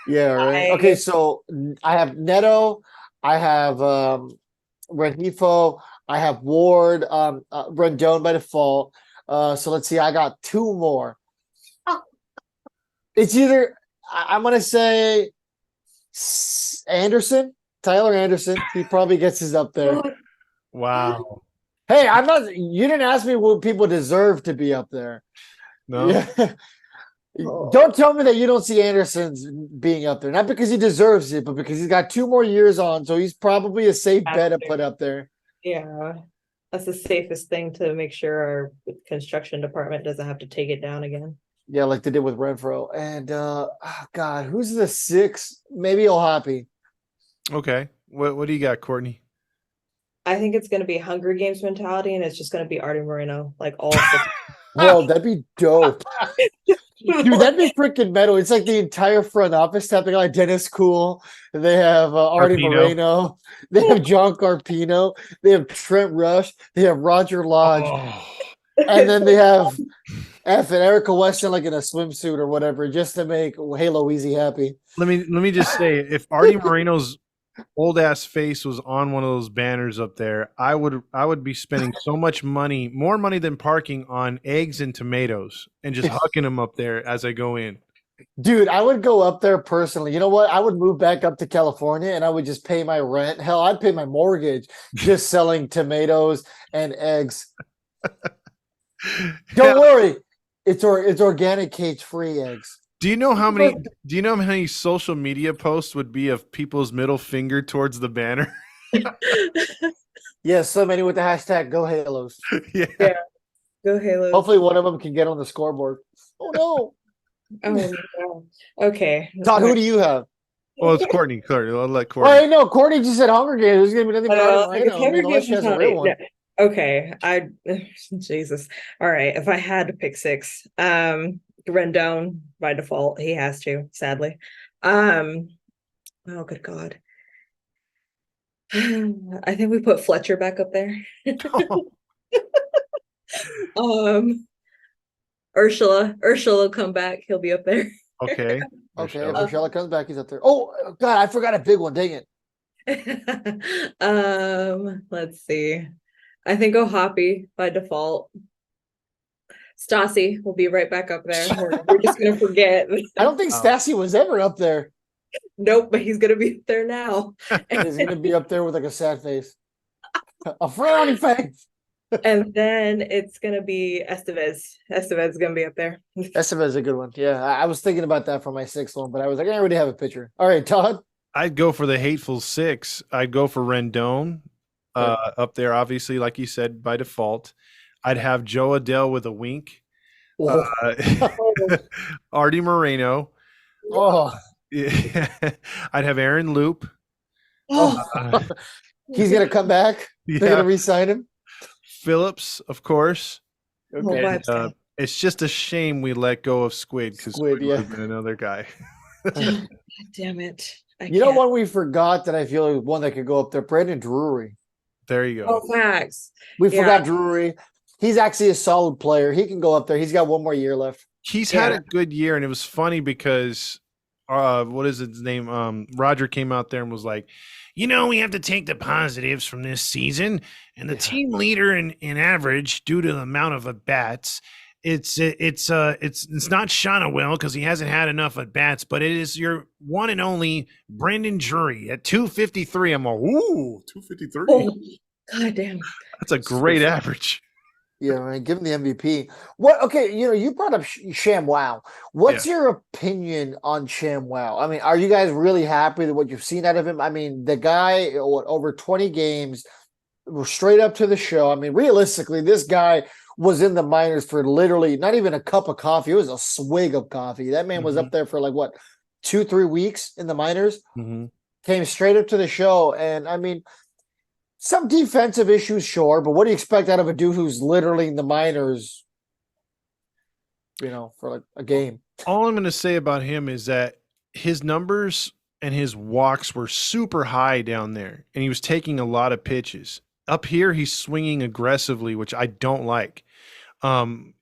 Yeah, right. Okay, so I have Neto, I have Renifo, I have Ward, Rendon by default. So let's see, I got two more. It's either I'm gonna say Anderson, Tyler Anderson. He probably gets his up there. wow. Hey, I'm not. You didn't ask me what people deserve to be up there. No. Yeah. Don't tell me that you don't see Anderson's being up there. Not because he deserves it, but because he's got 2 more years on, so he's probably a safe bet to put up there. Yeah, that's the safest thing to make sure our construction department doesn't have to take it down again. Yeah, like they did with Renfro. And God, who's the 6? Maybe Ohtani. Okay. What do you got, Courtney? I think it's going to be Hunger Games mentality, and it's just going to be Artie Moreno, like all 6. Bro, that'd be dope. Dude, that'd be freaking metal. It's like the entire front office tapping like Dennis Cool. They have Artie Arpino. Moreno. They have John Carpino. They have Trent Rush. They have Roger Lodge. Oh. And then they have F and Erica Weston like in a swimsuit or whatever, just to make Halo Easy happy. Let me just say, if Artie Moreno's old ass face was on one of those banners up there, I would be spending so much money, more money than parking, on eggs and tomatoes, and just hucking them up there as I go in. Dude, I would go up there personally. You know what? I would move back up to California and I would just pay my rent. Hell, I'd pay my mortgage just selling tomatoes and eggs. Don't worry. It's organic cage-free eggs. Do you know how many social media posts would be of people's middle finger towards the banner? Yeah, so many with the hashtag Go Halos. Yeah. Go Halo. Hopefully one of them can get on the scoreboard. Oh no. Oh no. Okay. Todd, who do you have? Well, it's Courtney. I'll let Oh, Courtney. I know. Courtney just said Hunger Games. There's gonna be nothing about Like, it. I mean, unless she has a real one. Okay, Jesus. All right, if I had to pick 6, Rendon by default, he has to, sadly. Oh good God. I think we put Fletcher back up there. Ursula will come back. He'll be up there. Okay. Okay, if Urshela comes back, he's up there. Oh God, I forgot a big one. Dang it. Let's see. I think Ohapi by default. Stassi will be right back up there. We're just gonna forget. I don't think Stassi was ever up there. Nope, but he's gonna be up there now. He's gonna be up there with like a sad face. A frowny face. And then it's gonna be Estevez. Estevez is gonna be up there. Estevez is a good one. Yeah, I was thinking about that for my 6th one, but I was like, I already have a pitcher. All right, Todd. I'd go for the hateful 6. I'd go for Rendon up there, obviously, like you said, by default. I'd have Joe Adele with a wink. Artie Moreno. Oh, I'd have Aaron Loop. he's gonna come back. Yeah. They're gonna re-sign him. Phillips, of course. Okay. And, it's just a shame we let go of Squid, because Squid would have been another guy. Damn it. You know what we forgot that I feel is one that could go up there? Brandon Drury. There you go. Oh, facts. We forgot Drury. He's actually a solid player. He can go up there. He's got 1 more year left. He's had a good year, and it was funny because what is his name? Roger came out there and was like, we have to take the positives from this season, and the team leader in average due to the amount of at bats. It's not Schanuel because he hasn't had enough at bats, but it is your one and only Brandon Drury at 253. I'm like, ooh, 253. Oh, God damn. That's a great average. Yeah, right. Give him the MVP. What? Okay, you brought up ShamWow. What's your opinion on ShamWow? I mean, are you guys really happy with what you've seen out of him? I mean, the guy, over 20 games, straight up to the show. I mean, realistically, this guy was in the minors for literally not even a cup of coffee. It was a swig of coffee. That man was up there for like, what, 2-3 weeks in the minors? Mm-hmm. Came straight up to the show. And I mean, Some defensive issues, sure, but what do you expect out of a dude who's literally in the minors, for like a game? All I'm going to say about him is that his numbers and his walks were super high down there, and he was taking a lot of pitches. Up here, he's swinging aggressively, which I don't like.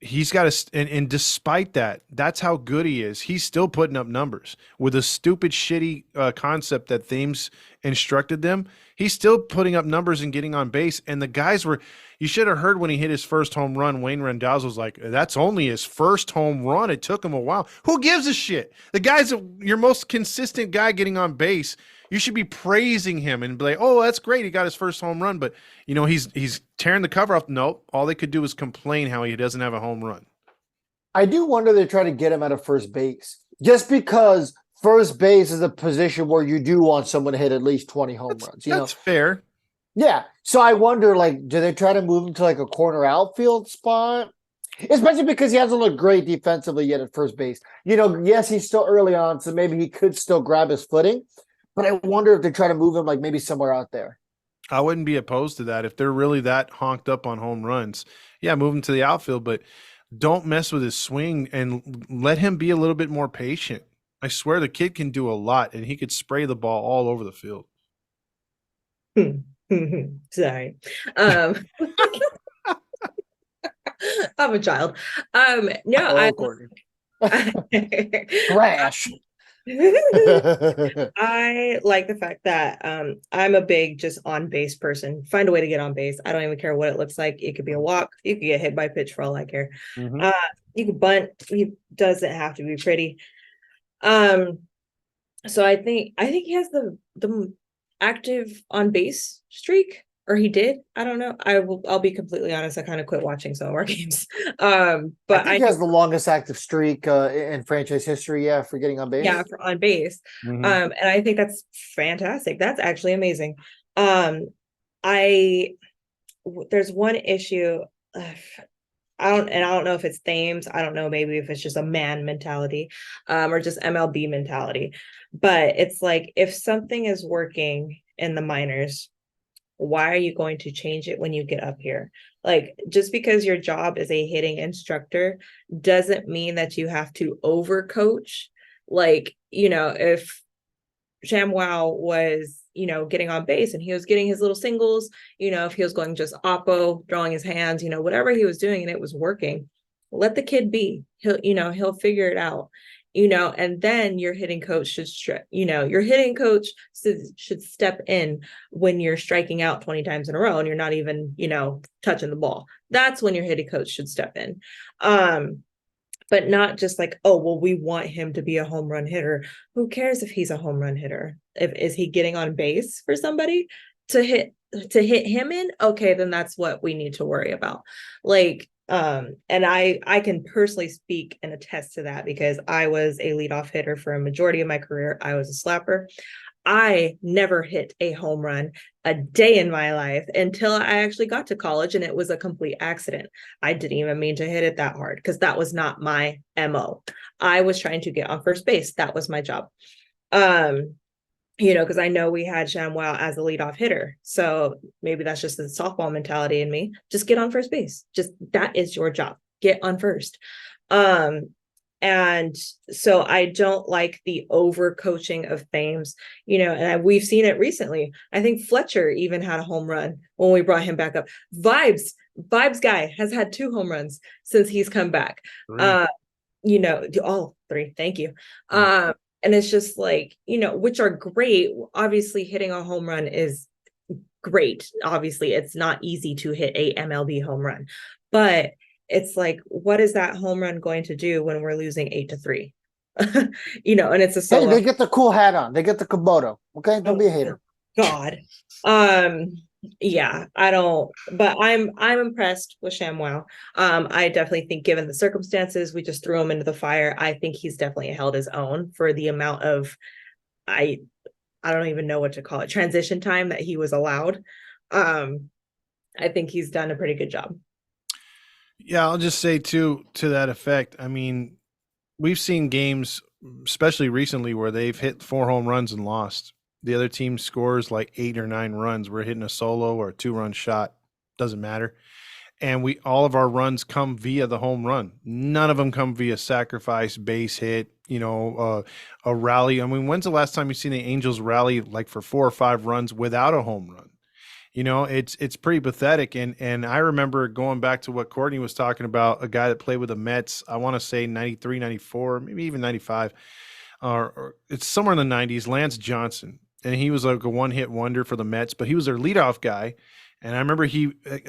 He's got and despite that, that's how good he is. He's still putting up numbers with a stupid, shitty concept that Thames instructed them. He's still putting up numbers and getting on base. And the guys you should have heard when he hit his first home run. Wayne Rendazzo was like, "That's only his first home run. It took him a while." Who gives a shit? The guy's your most consistent guy getting on base. You should be praising him and be like, "Oh, that's great. He got his first home run." But he's tearing the cover off. Nope. All they could do is complain how he doesn't have a home run. I do wonder they try to get him out of first base just because first base is a position where you do want someone to hit at least 20 home runs. That's fair. Yeah. So I wonder, do they try to move him to like a corner outfield spot? Especially because he hasn't looked great defensively yet at first base. Yes, he's still early on, so maybe he could still grab his footing. But I wonder if they try to move him maybe somewhere out there. I wouldn't be opposed to that if they're really that honked up on home runs. Yeah, move him to the outfield, but don't mess with his swing and let him be a little bit more patient. I swear the kid can do a lot, and he could spray the ball all over the field. Sorry. I'm a child. No, Crash. I like the fact that I'm a big just on base person. Find a way to get on base. I don't even care what it looks like. It could be a walk. You could get hit by a pitch for all I care. Mm-hmm. You could bunt. It doesn't have to be pretty. So I think he has the active on base streak, or he did. I don't know. I'll be completely honest. I kind of quit watching some of our games. But I think he has the longest active streak in franchise history. Yeah, for getting on base. Yeah, for on base. Mm-hmm. And I think that's fantastic. That's actually amazing. There's one issue. I don't know if it's Thames. I don't know, maybe if it's just a man mentality, or just MLB mentality. But it's like, if something is working in the minors, why are you going to change it when you get up here? Like, just because your job is a hitting instructor doesn't mean that you have to overcoach. Like, if ShamWow was, getting on base and he was getting his little singles, if he was going just oppo, drawing his hands, whatever he was doing and it was working, let the kid be. He'll figure it out. And then your hitting coach should step in when you're striking out 20 times in a row and you're not even, touching the ball. That's when your hitting coach should step in. But not just like, oh, well, we want him to be a home run hitter. Who cares if he's a home run hitter? Is he getting on base for somebody to hit him in? Okay, then that's what we need to worry about. And I can personally speak and attest to that because I was a leadoff hitter for a majority of my career. I was a slapper. I never hit a home run a day in my life until I actually got to college, and it was a complete accident. I didn't even mean to hit it that hard because that was not my MO. I was trying to get on first base. That was my job. Because I know we had ShamWow as a leadoff hitter. So maybe that's just the softball mentality in me. Just get on first base. Just that is your job. Get on first. And so I don't like the over coaching of Thames, we've seen it recently. I think Fletcher even had a home run when we brought him back up. Vibes guy has had 2 home runs since he's come back. 3. All 3. Thank you. And it's just like, which are great. Obviously hitting a home run is great. Obviously it's not easy to hit a MLB home run, but it's like, what is that home run going to do when we're losing 8-3? And it's a solo. Hey, they get the cool hat on. They get the Komodo. Okay, don't be a hater. God. Yeah, I don't, but I'm impressed with ShamWow. I definitely think, given the circumstances, we just threw him into the fire. I think he's definitely held his own for the amount of, I don't even know what to call it, transition time that he was allowed. I think he's done a pretty good job. Yeah, I'll just say to that effect. I mean, we've seen games, especially recently, where they've hit 4 home runs and lost. The other team scores like 8 or 9 runs. We're hitting a solo or a 2-run shot. Doesn't matter. And all of our runs come via the home run. None of them come via sacrifice, base hit, a rally. I mean, when's the last time you've seen the Angels rally like for 4 or 5 runs without a home run? It's pretty pathetic. And I remember going back to what Courtney was talking about, a guy that played with the Mets, I want to say 93, 94, maybe even 95, or it's somewhere in the 90s, Lance Johnson. And he was like a one-hit wonder for the Mets, but he was their leadoff guy. And I remember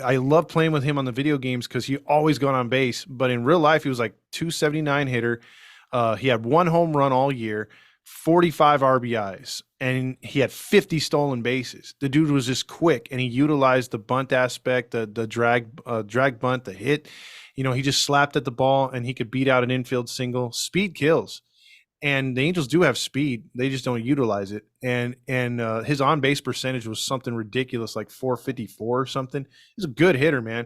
I loved playing with him on the video games because he always got on base. But in real life, he was like 279 hitter. He had 1 home run all year, 45 RBIs, and he had 50 stolen bases. The dude was just quick, and he utilized the bunt aspect, the drag bunt, the hit. He just slapped at the ball, and he could beat out an infield single. Speed kills. And the Angels do have speed. They just don't utilize it. And his on-base percentage was something ridiculous, like 454 or something. He's a good hitter, man.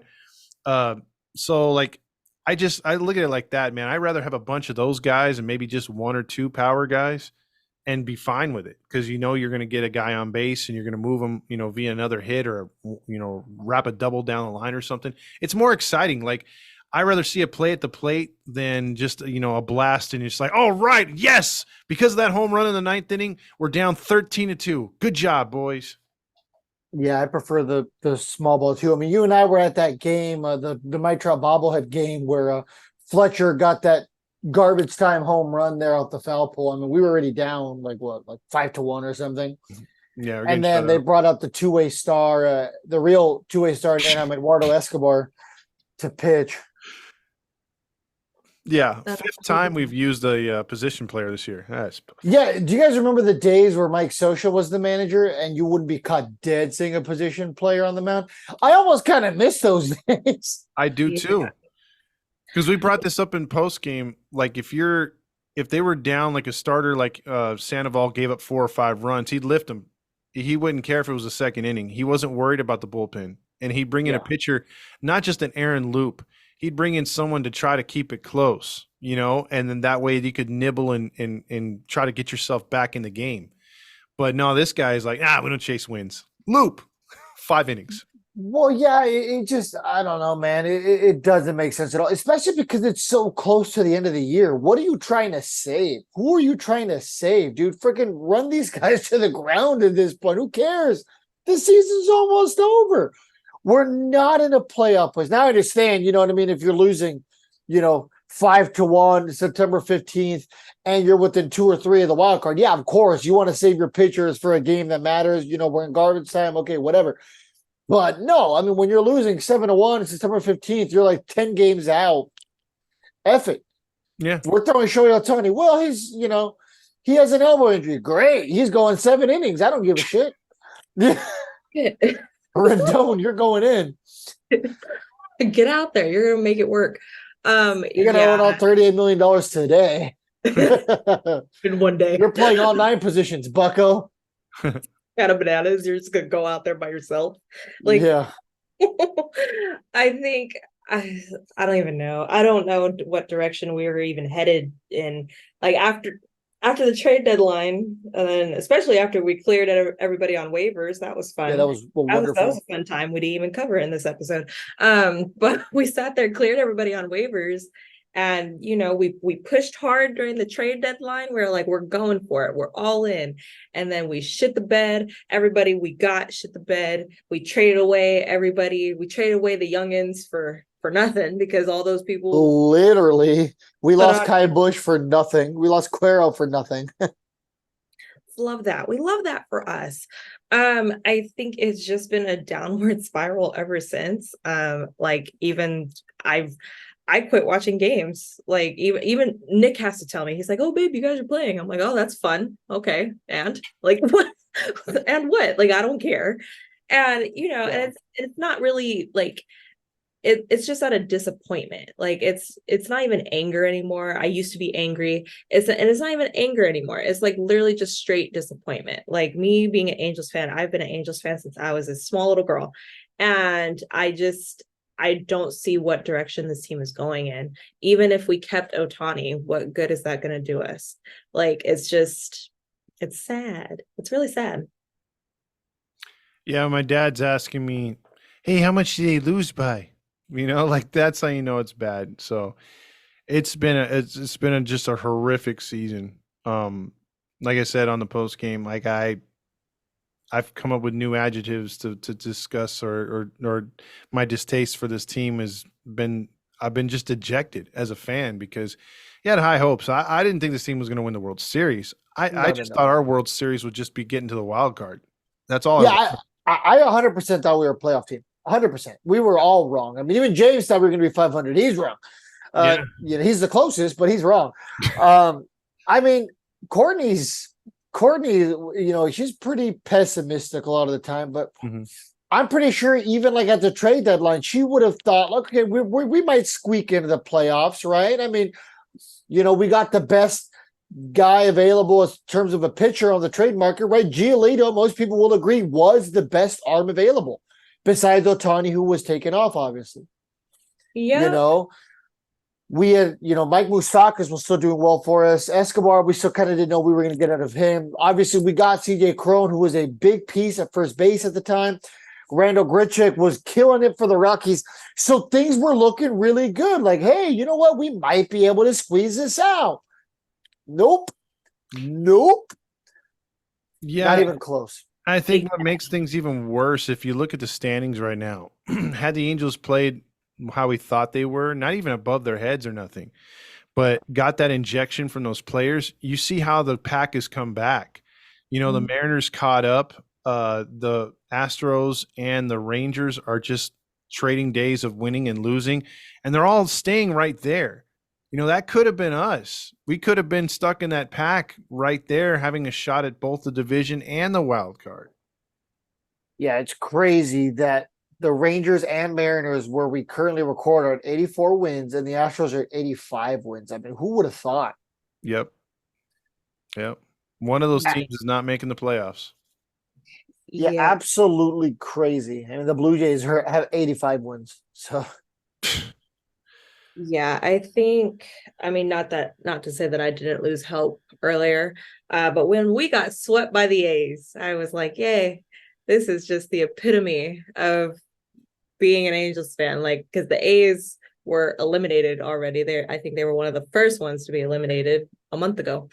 So like I look at it like that, man. I'd rather have a bunch of those guys and maybe just 1 or 2 power guys and be fine with it, because you're going to get a guy on base and you're going to move him, via another hit or wrap a double down the line or something. It's more exciting. Like, I'd rather see a play at the plate than just, a blast and you're just like, oh, right, yes, because of that home run in the 9th inning, we're down 13-2. Good job, boys. Yeah, I prefer the small ball too. I mean, you and I were at that game, the Mike Trout bobblehead game where Fletcher got that garbage time home run there off the foul pole. I mean, we were already down like 5-1 or something. Yeah, and then they brought up the two-way star, the real two-way star, Eduardo Escobar, to pitch. Yeah, 5th time we've used a position player this year. Yeah, do you guys remember the days where Mike Scioscia was the manager and you wouldn't be caught dead seeing a position player on the mound? I almost kind of miss those days. I do too, because we brought this up in post game. Like, if they were down like a starter, like Sandoval gave up 4 or 5 runs, he'd lift them. He wouldn't care if it was the 2nd inning. He wasn't worried about the bullpen, and he'd bring in a pitcher, not just an Aaron Loop. He'd bring in someone to try to keep it close, and then that way you could nibble and try to get yourself back in the game. But no, this guy is like, we don't chase wins. Loop, 5 innings. Well, yeah, it just, I don't know, man. It doesn't make sense at all, especially because it's so close to the end of the year. What are you trying to save? Who are you trying to save, dude? Freaking run these guys to the ground at this point. Who cares? The season's almost over. We're not in a playoff place. Now I understand, you know what I mean? If you're losing, 5-1 September 15th and you're within 2 or 3 of the wild card. Yeah, of course. You want to save your pitchers for a game that matters. We're in garbage time. Okay, whatever. But no, I mean, when you're losing 7-1 September 15th, you're like 10 games out. F it. Yeah. We're throwing Shohei Ohtani. Well, he has an elbow injury. Great. He's going 7 innings. I don't give a shit. Rendon, you're going in. Get out there. You're going to make it work. You're going to earn all $38 million today. In one day. You're playing all 9 positions, bucko. Out of bananas. You're just going to go out there by yourself. Like, yeah. I think, I don't even know. I don't know what direction we were even headed in. Like, after the trade deadline, and then especially after we cleared everybody on waivers, that was fun. Yeah, that was wonderful. That was a fun time. We didn't even cover it in this episode. But we sat there, cleared everybody on waivers, and we pushed hard during the trade deadline. We were like, we're going for it. We're all in. And then we shit the bed. Everybody we got shit the bed. We traded away everybody. We traded away the youngins for nothing, because all those people literally, we lost Kai Bush for nothing. We lost Cuero for nothing. Love that. We love that for us. I think it's just been a downward spiral ever since. Like, even I quit watching games. Like, even Nick has to tell me. He's like, "Oh, babe, you guys are playing." I'm like, "Oh, that's fun. Okay." And like, what? And what? Like, I don't care. And and it's not really like, it's just out of disappointment. Like, it's not even anger anymore. I used to be angry. It's not even anger anymore. It's like literally just straight disappointment. Like, me being an Angels fan, I've been an Angels fan since I was a small little girl. And I don't see what direction this team is going in. Even if we kept Ohtani, what good is that going to do us? Like, it's just, It's sad. It's really sad. Yeah, my dad's asking me, "Hey, how much did they lose by?" Like that's how you know it's bad. So it's been just a horrific season. Like I said on the post game, like I've come up with new adjectives to discuss or my distaste for this team has been I've been just dejected as a fan because you had high hopes. I didn't think this team was going to win the World Series. I just thought our World Series would just be getting to the wild card. That's all. Yeah, I 100% thought we were a playoff team. 100%. We were all wrong. I mean, even James thought we were going to be 500. He's wrong. He's the closest, but he's wrong. I mean, Courtney, she's pretty pessimistic a lot of the time, but I'm pretty sure even like at the trade deadline, she would have thought, okay, we might squeak into the playoffs, right? I mean, we got the best guy available in terms of a pitcher on the trade market, right? Giolito, most people will agree, was the best arm available besides Ohtani, who was taken off, obviously. Yeah. We had, Mike Moustakas was still doing well for us. Escobar, we still kind of didn't know we were going to get out of him. Obviously, we got CJ Cron, who was a big piece at first base at the time. Randall Grichuk was killing it for the Rockies. So things were looking really good. Like, hey, you know what? We might be able to squeeze this out. Nope. Yeah. Not even close. I think what makes things even worse, if you look at the standings right now, had the Angels played how we thought they were, not even above their heads or nothing, but got that injection from those players, you see how the pack has come back. The Mariners caught up. The Astros and the Rangers are just trading days of winning and losing, and they're all staying right there. That could have been us. We could have been stuck in that pack right there, having a shot at both the division and the wild card. Yeah, it's crazy that the Rangers and Mariners, where we currently record, are at 84 wins, and the Astros are at 85 wins. I mean, who would have thought? Yep. One of those teams is not making the playoffs. Yeah, absolutely crazy. I mean, the Blue Jays have 85 wins. So, yeah, I think. I mean, not to say that I didn't lose hope earlier, but when we got swept by the A's, I was like, "Yay! This is just the epitome of being an Angels fan." Like, because the A's were eliminated already. I think they were one of the first ones to be eliminated a month ago,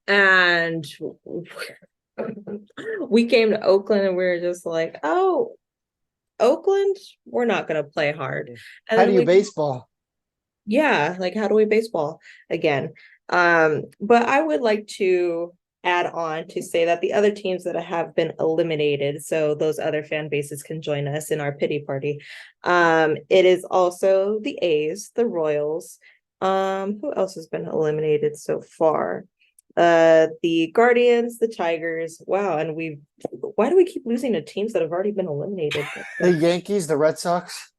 and we came to Oakland and we were just like, "Oh, Oakland, we're not going to play hard." And how do you baseball? Yeah, like how do we baseball again? But I would like to add on to say that the other teams that have been eliminated, so those other fan bases can join us in our pity party. It is also the A's, the Royals. Who else has been eliminated so far? The Guardians, the Tigers. Wow, and why do we keep losing to teams that have already been eliminated? The Yankees, the Red Sox.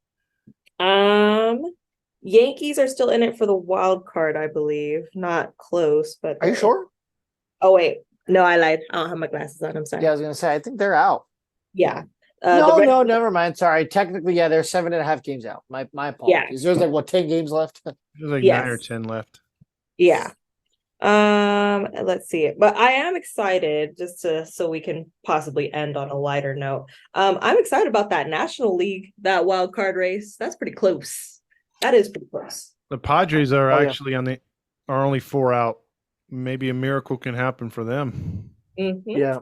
Yankees are still in it for the wild card, I believe. Not close, but are you sure? Oh wait, no, I lied. I don't have my glasses on. I'm sorry. Yeah, I was gonna say I think they're out. Yeah. No, never mind. Sorry. Technically, yeah, they're 7.5 games out. My apologies. Yeah. There's 10 games left. There's 9 or 10 left. Yeah. Let's see. But I am excited so we can possibly end on a lighter note. I'm excited about that National League, that wild card race. That's pretty close. That is pretty close. The Padres are actually are only 4 out. Maybe a miracle can happen for them. Mm-hmm. Yeah.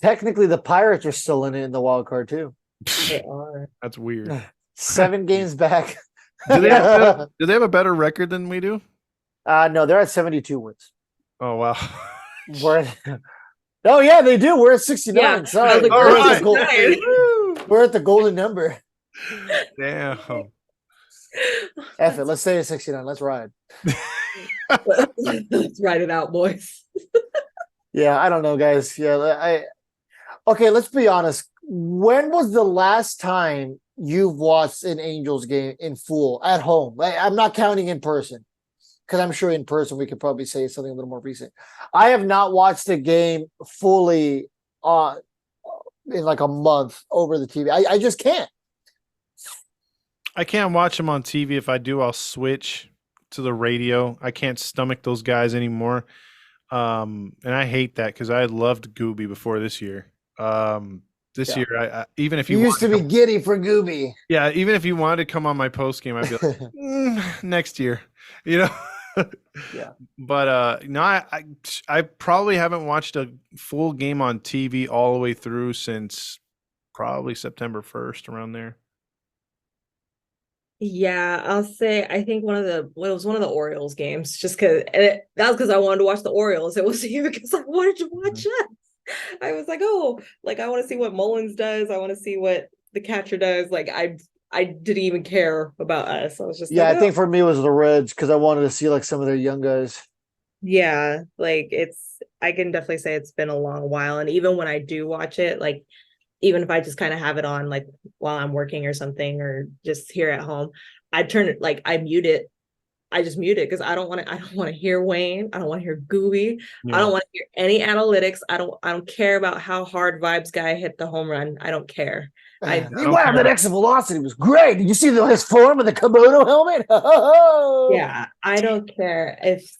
Technically, the Pirates are still in it in the wild card too. They are. That's weird. 7 games back. Do they have a better record than we do? No, they're at 72 wins. Oh wow. Oh yeah, they do. We're at 69. Yeah. Sorry. We're at the golden number. Damn. F it. Let's stay at 69. Let's ride. Let's ride it out, boys. Yeah, I don't know, guys. Yeah, okay, let's be honest. When was the last time you've watched an Angels game in full at home? I'm not counting in person, because I'm sure in person we could probably say something a little more recent. I have not watched a game fully in like a month over the TV. I just can't. I can't watch them on TV. If I do, I'll switch to the radio. I can't stomach those guys anymore. And I hate that because I loved Gooby before this year. This Yeah. year, I even if You you used to be giddy for Gooby. yeah, even if you wanted to come on my post game, I'd be like, next year, you know. Yeah. But no, I probably haven't watched a full game on TV all the way through since probably September 1st, around there. Yeah, I'll say I think it was one of the Orioles games, just because that was because I wanted to watch the Orioles. It wasn't even because I wanted to watch it. I was like, oh, like I want to see what Mullins does. I want to see what the catcher does. Like I didn't even care about us. I was just Yeah, like, I oh, think for me it was the Reds because I wanted to see like some of their young guys. yeah, like I can definitely say it's been a long while. And even when I do watch it, like even if I just kind of have it on like while I'm working or something or just here at home, I turn it like I mute it. I just mute it because I don't want to hear Wayne. I don't want to hear Gooby. I don't Yeah. want to hear any analytics. I don't care about how hard Vibes guy hit the home run. I don't care. I I don't Wow, care that about- exit velocity was great. Did you see his form in the Komodo helmet? yeah, I don't care if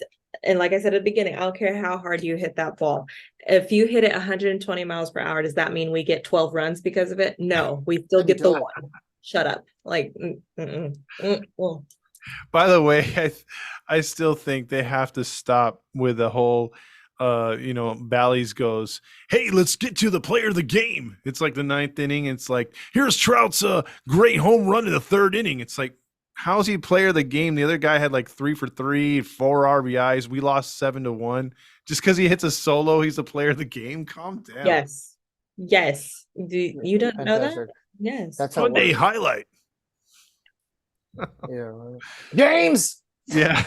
and like I said at the beginning, I don't care how hard you hit that ball. If you hit it 120 miles per hour, does that mean we get 12 runs because of it? No, we still get the don't. one. Shut up. Like, well, By the way, I still think they have to stop with the whole Bally's goes, hey, let's get to the player of the game. It's like the ninth inning. It's like, here's Trout's great home run in the third inning. It's like, how's he player of the game? The other guy had like 3 for 3, 4 RBIs. We lost 7-1. Just because he hits a solo, he's the player of the game. Calm down. yes. Yes. You don't know that? Fantastic. Yes. That's how it Sunday works. highlight. Yeah. James. Yeah.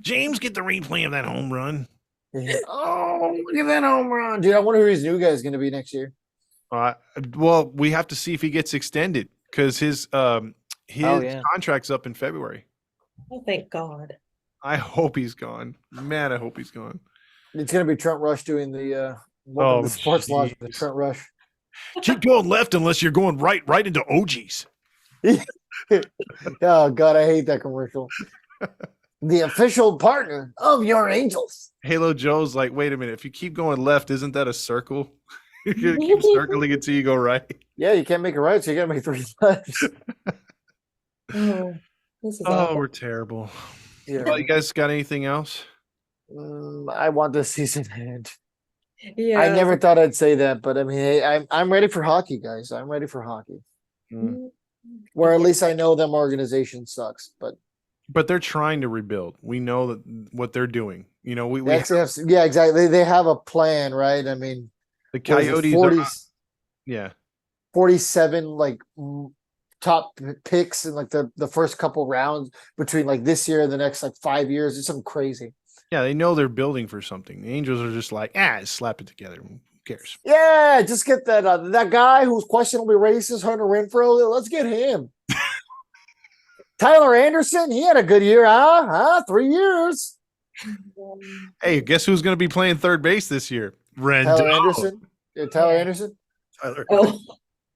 James, get the replay of that home run. Yeah. Oh, look at that home run, dude! I wonder who his new guy is going to be next year. Well, we have to see if he gets extended because his contract's up in February. Oh, thank God. I hope he's gone. Man, I hope he's gone. It's going to be Trent Rush doing the Oh, the sports laws with jeez. Trent Rush. Keep going left unless you're going right into OGs. Oh God, I hate that commercial. The official partner of your Angels. Halo Joe's like, wait a minute. If you keep going left, isn't that a circle? You're going to keep circling until you go right. Yeah, you can't make it right, so you got to make 3 lefts. Oh, this is Oh, awful. we're terrible. Yeah. Well, you guys got anything else? I want this season to end. Yeah. I never thought I'd say that, but I mean, hey, I'm ready for hockey, guys. I'm ready for hockey. Where at least I know them organization sucks, But they're trying to rebuild. We know that what they're doing. You know, we actually have, yeah, exactly. They have a plan, right? I mean, the what is it, Coyotes 40, yeah. 47 like top picks in like the first couple rounds between like this year and the next like 5 years. It's something crazy. Yeah, they know they're building for something. The Angels are just like, slap it together. Who cares? Yeah, just get that guy who's questionably racist, Hunter Renfroe. Let's get him. Tyler Anderson, he had a good year, 3 years. Hey, guess who's going to be playing third base this year? Tyler Anderson. Yeah, Tyler Anderson. Tyler. Oh,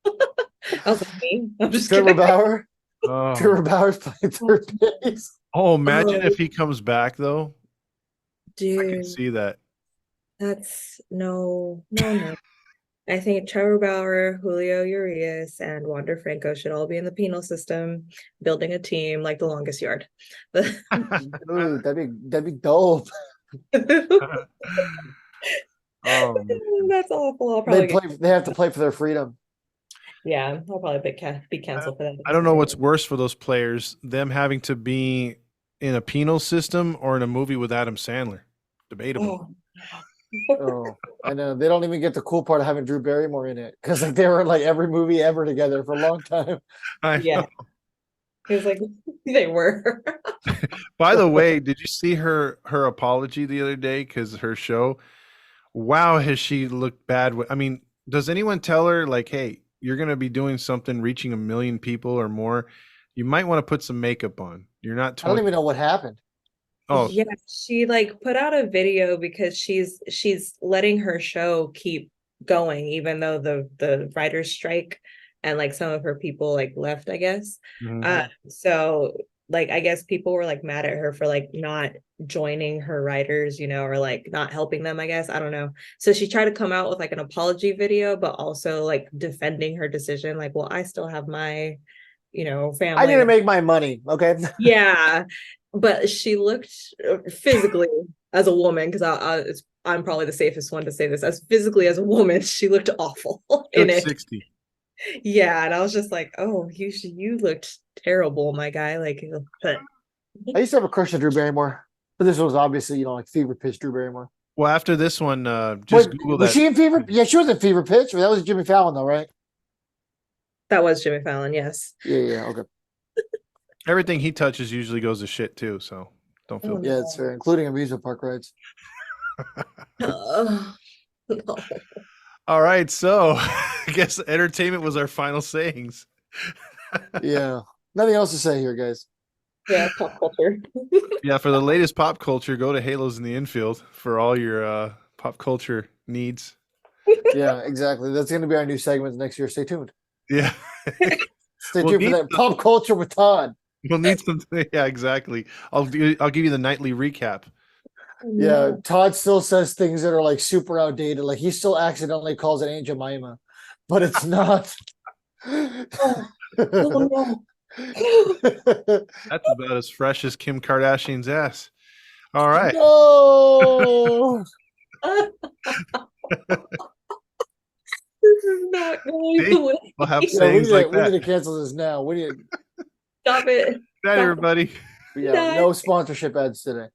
that was me. I'm just Trevor kidding. Bauer. Oh. Trevor Bauer's playing third base. Oh, imagine if he comes back though. I Dude, can see that. that's no. I think Trevor Bauer, Julio Urias, and Wander Franco should all be in the penal system, building a team like the longest yard. Dude, that'd be dope. Oh, That's awful. I'll probably They have to play for their freedom. yeah, I'll probably be canceled for that. I don't know what's worse for those players: them having to be in a penal system or in a movie with Adam Sandler. Debatable. Oh, I know. They don't even get the cool part of having Drew Barrymore in it because like they were in like every movie ever together for a long time. I Yeah. know. It was like they were. By the way, did you see her apology the other day? Because her show, wow, has she looked bad? I mean, does anyone tell her like, hey, you're going to be doing something reaching 1 million people or more? You might want to put some makeup on. You're not. I don't even know what happened. Oh, Yeah, she like put out a video because she's letting her show keep going even though the writers strike and like some of her people like left, I guess. mhm. So like I guess people were like mad at her for like not joining her writers, or like not helping them, I guess. I don't know. So she tried to come out with like an apology video, but also like defending her decision, like, well, I still have my, I need family. to make my money. Okay. Yeah. But she looked physically as a woman, because I'm probably the safest one to say this, as physically as a woman, she looked awful in Took it. 60. Yeah, and I was just like, oh, you looked terrible, my guy. Like, but I used to have a crush on Drew Barrymore, but this was obviously, like fever pitch Drew Barrymore. Well, after this one, just Wait, Google was that. she in fever? Yeah, she was in fever pitch. That was Jimmy Fallon, though, right? that was Jimmy Fallon, yes. Yeah. Okay. Everything he touches usually goes to shit too. So don't feel Oh, bad. Yeah, it's fair, including amusement park rides. no. All right, so I guess entertainment was our final sayings. Yeah. Nothing else to say here, guys. Yeah, pop culture. Yeah, for the latest pop culture, go to Halos in the Infield for all your pop culture needs. Yeah, exactly. That's going to be our new segment next year. Stay tuned. Yeah, Stay We'll tuned for need that pop culture with Todd. we'll need some. Yeah, exactly. I'll give you the nightly recap. Yeah, Todd still says things that are like super outdated. Like he still accidentally calls it Aunt Jemima, but it's not. Oh no. That's about as fresh as Kim Kardashian's ass. All right. No. This is not going See? the way. We'll have Yeah, sayings like we need to that. cancel this now. We need. Stop it. Night, everybody. Yeah, Nice. no sponsorship ads today.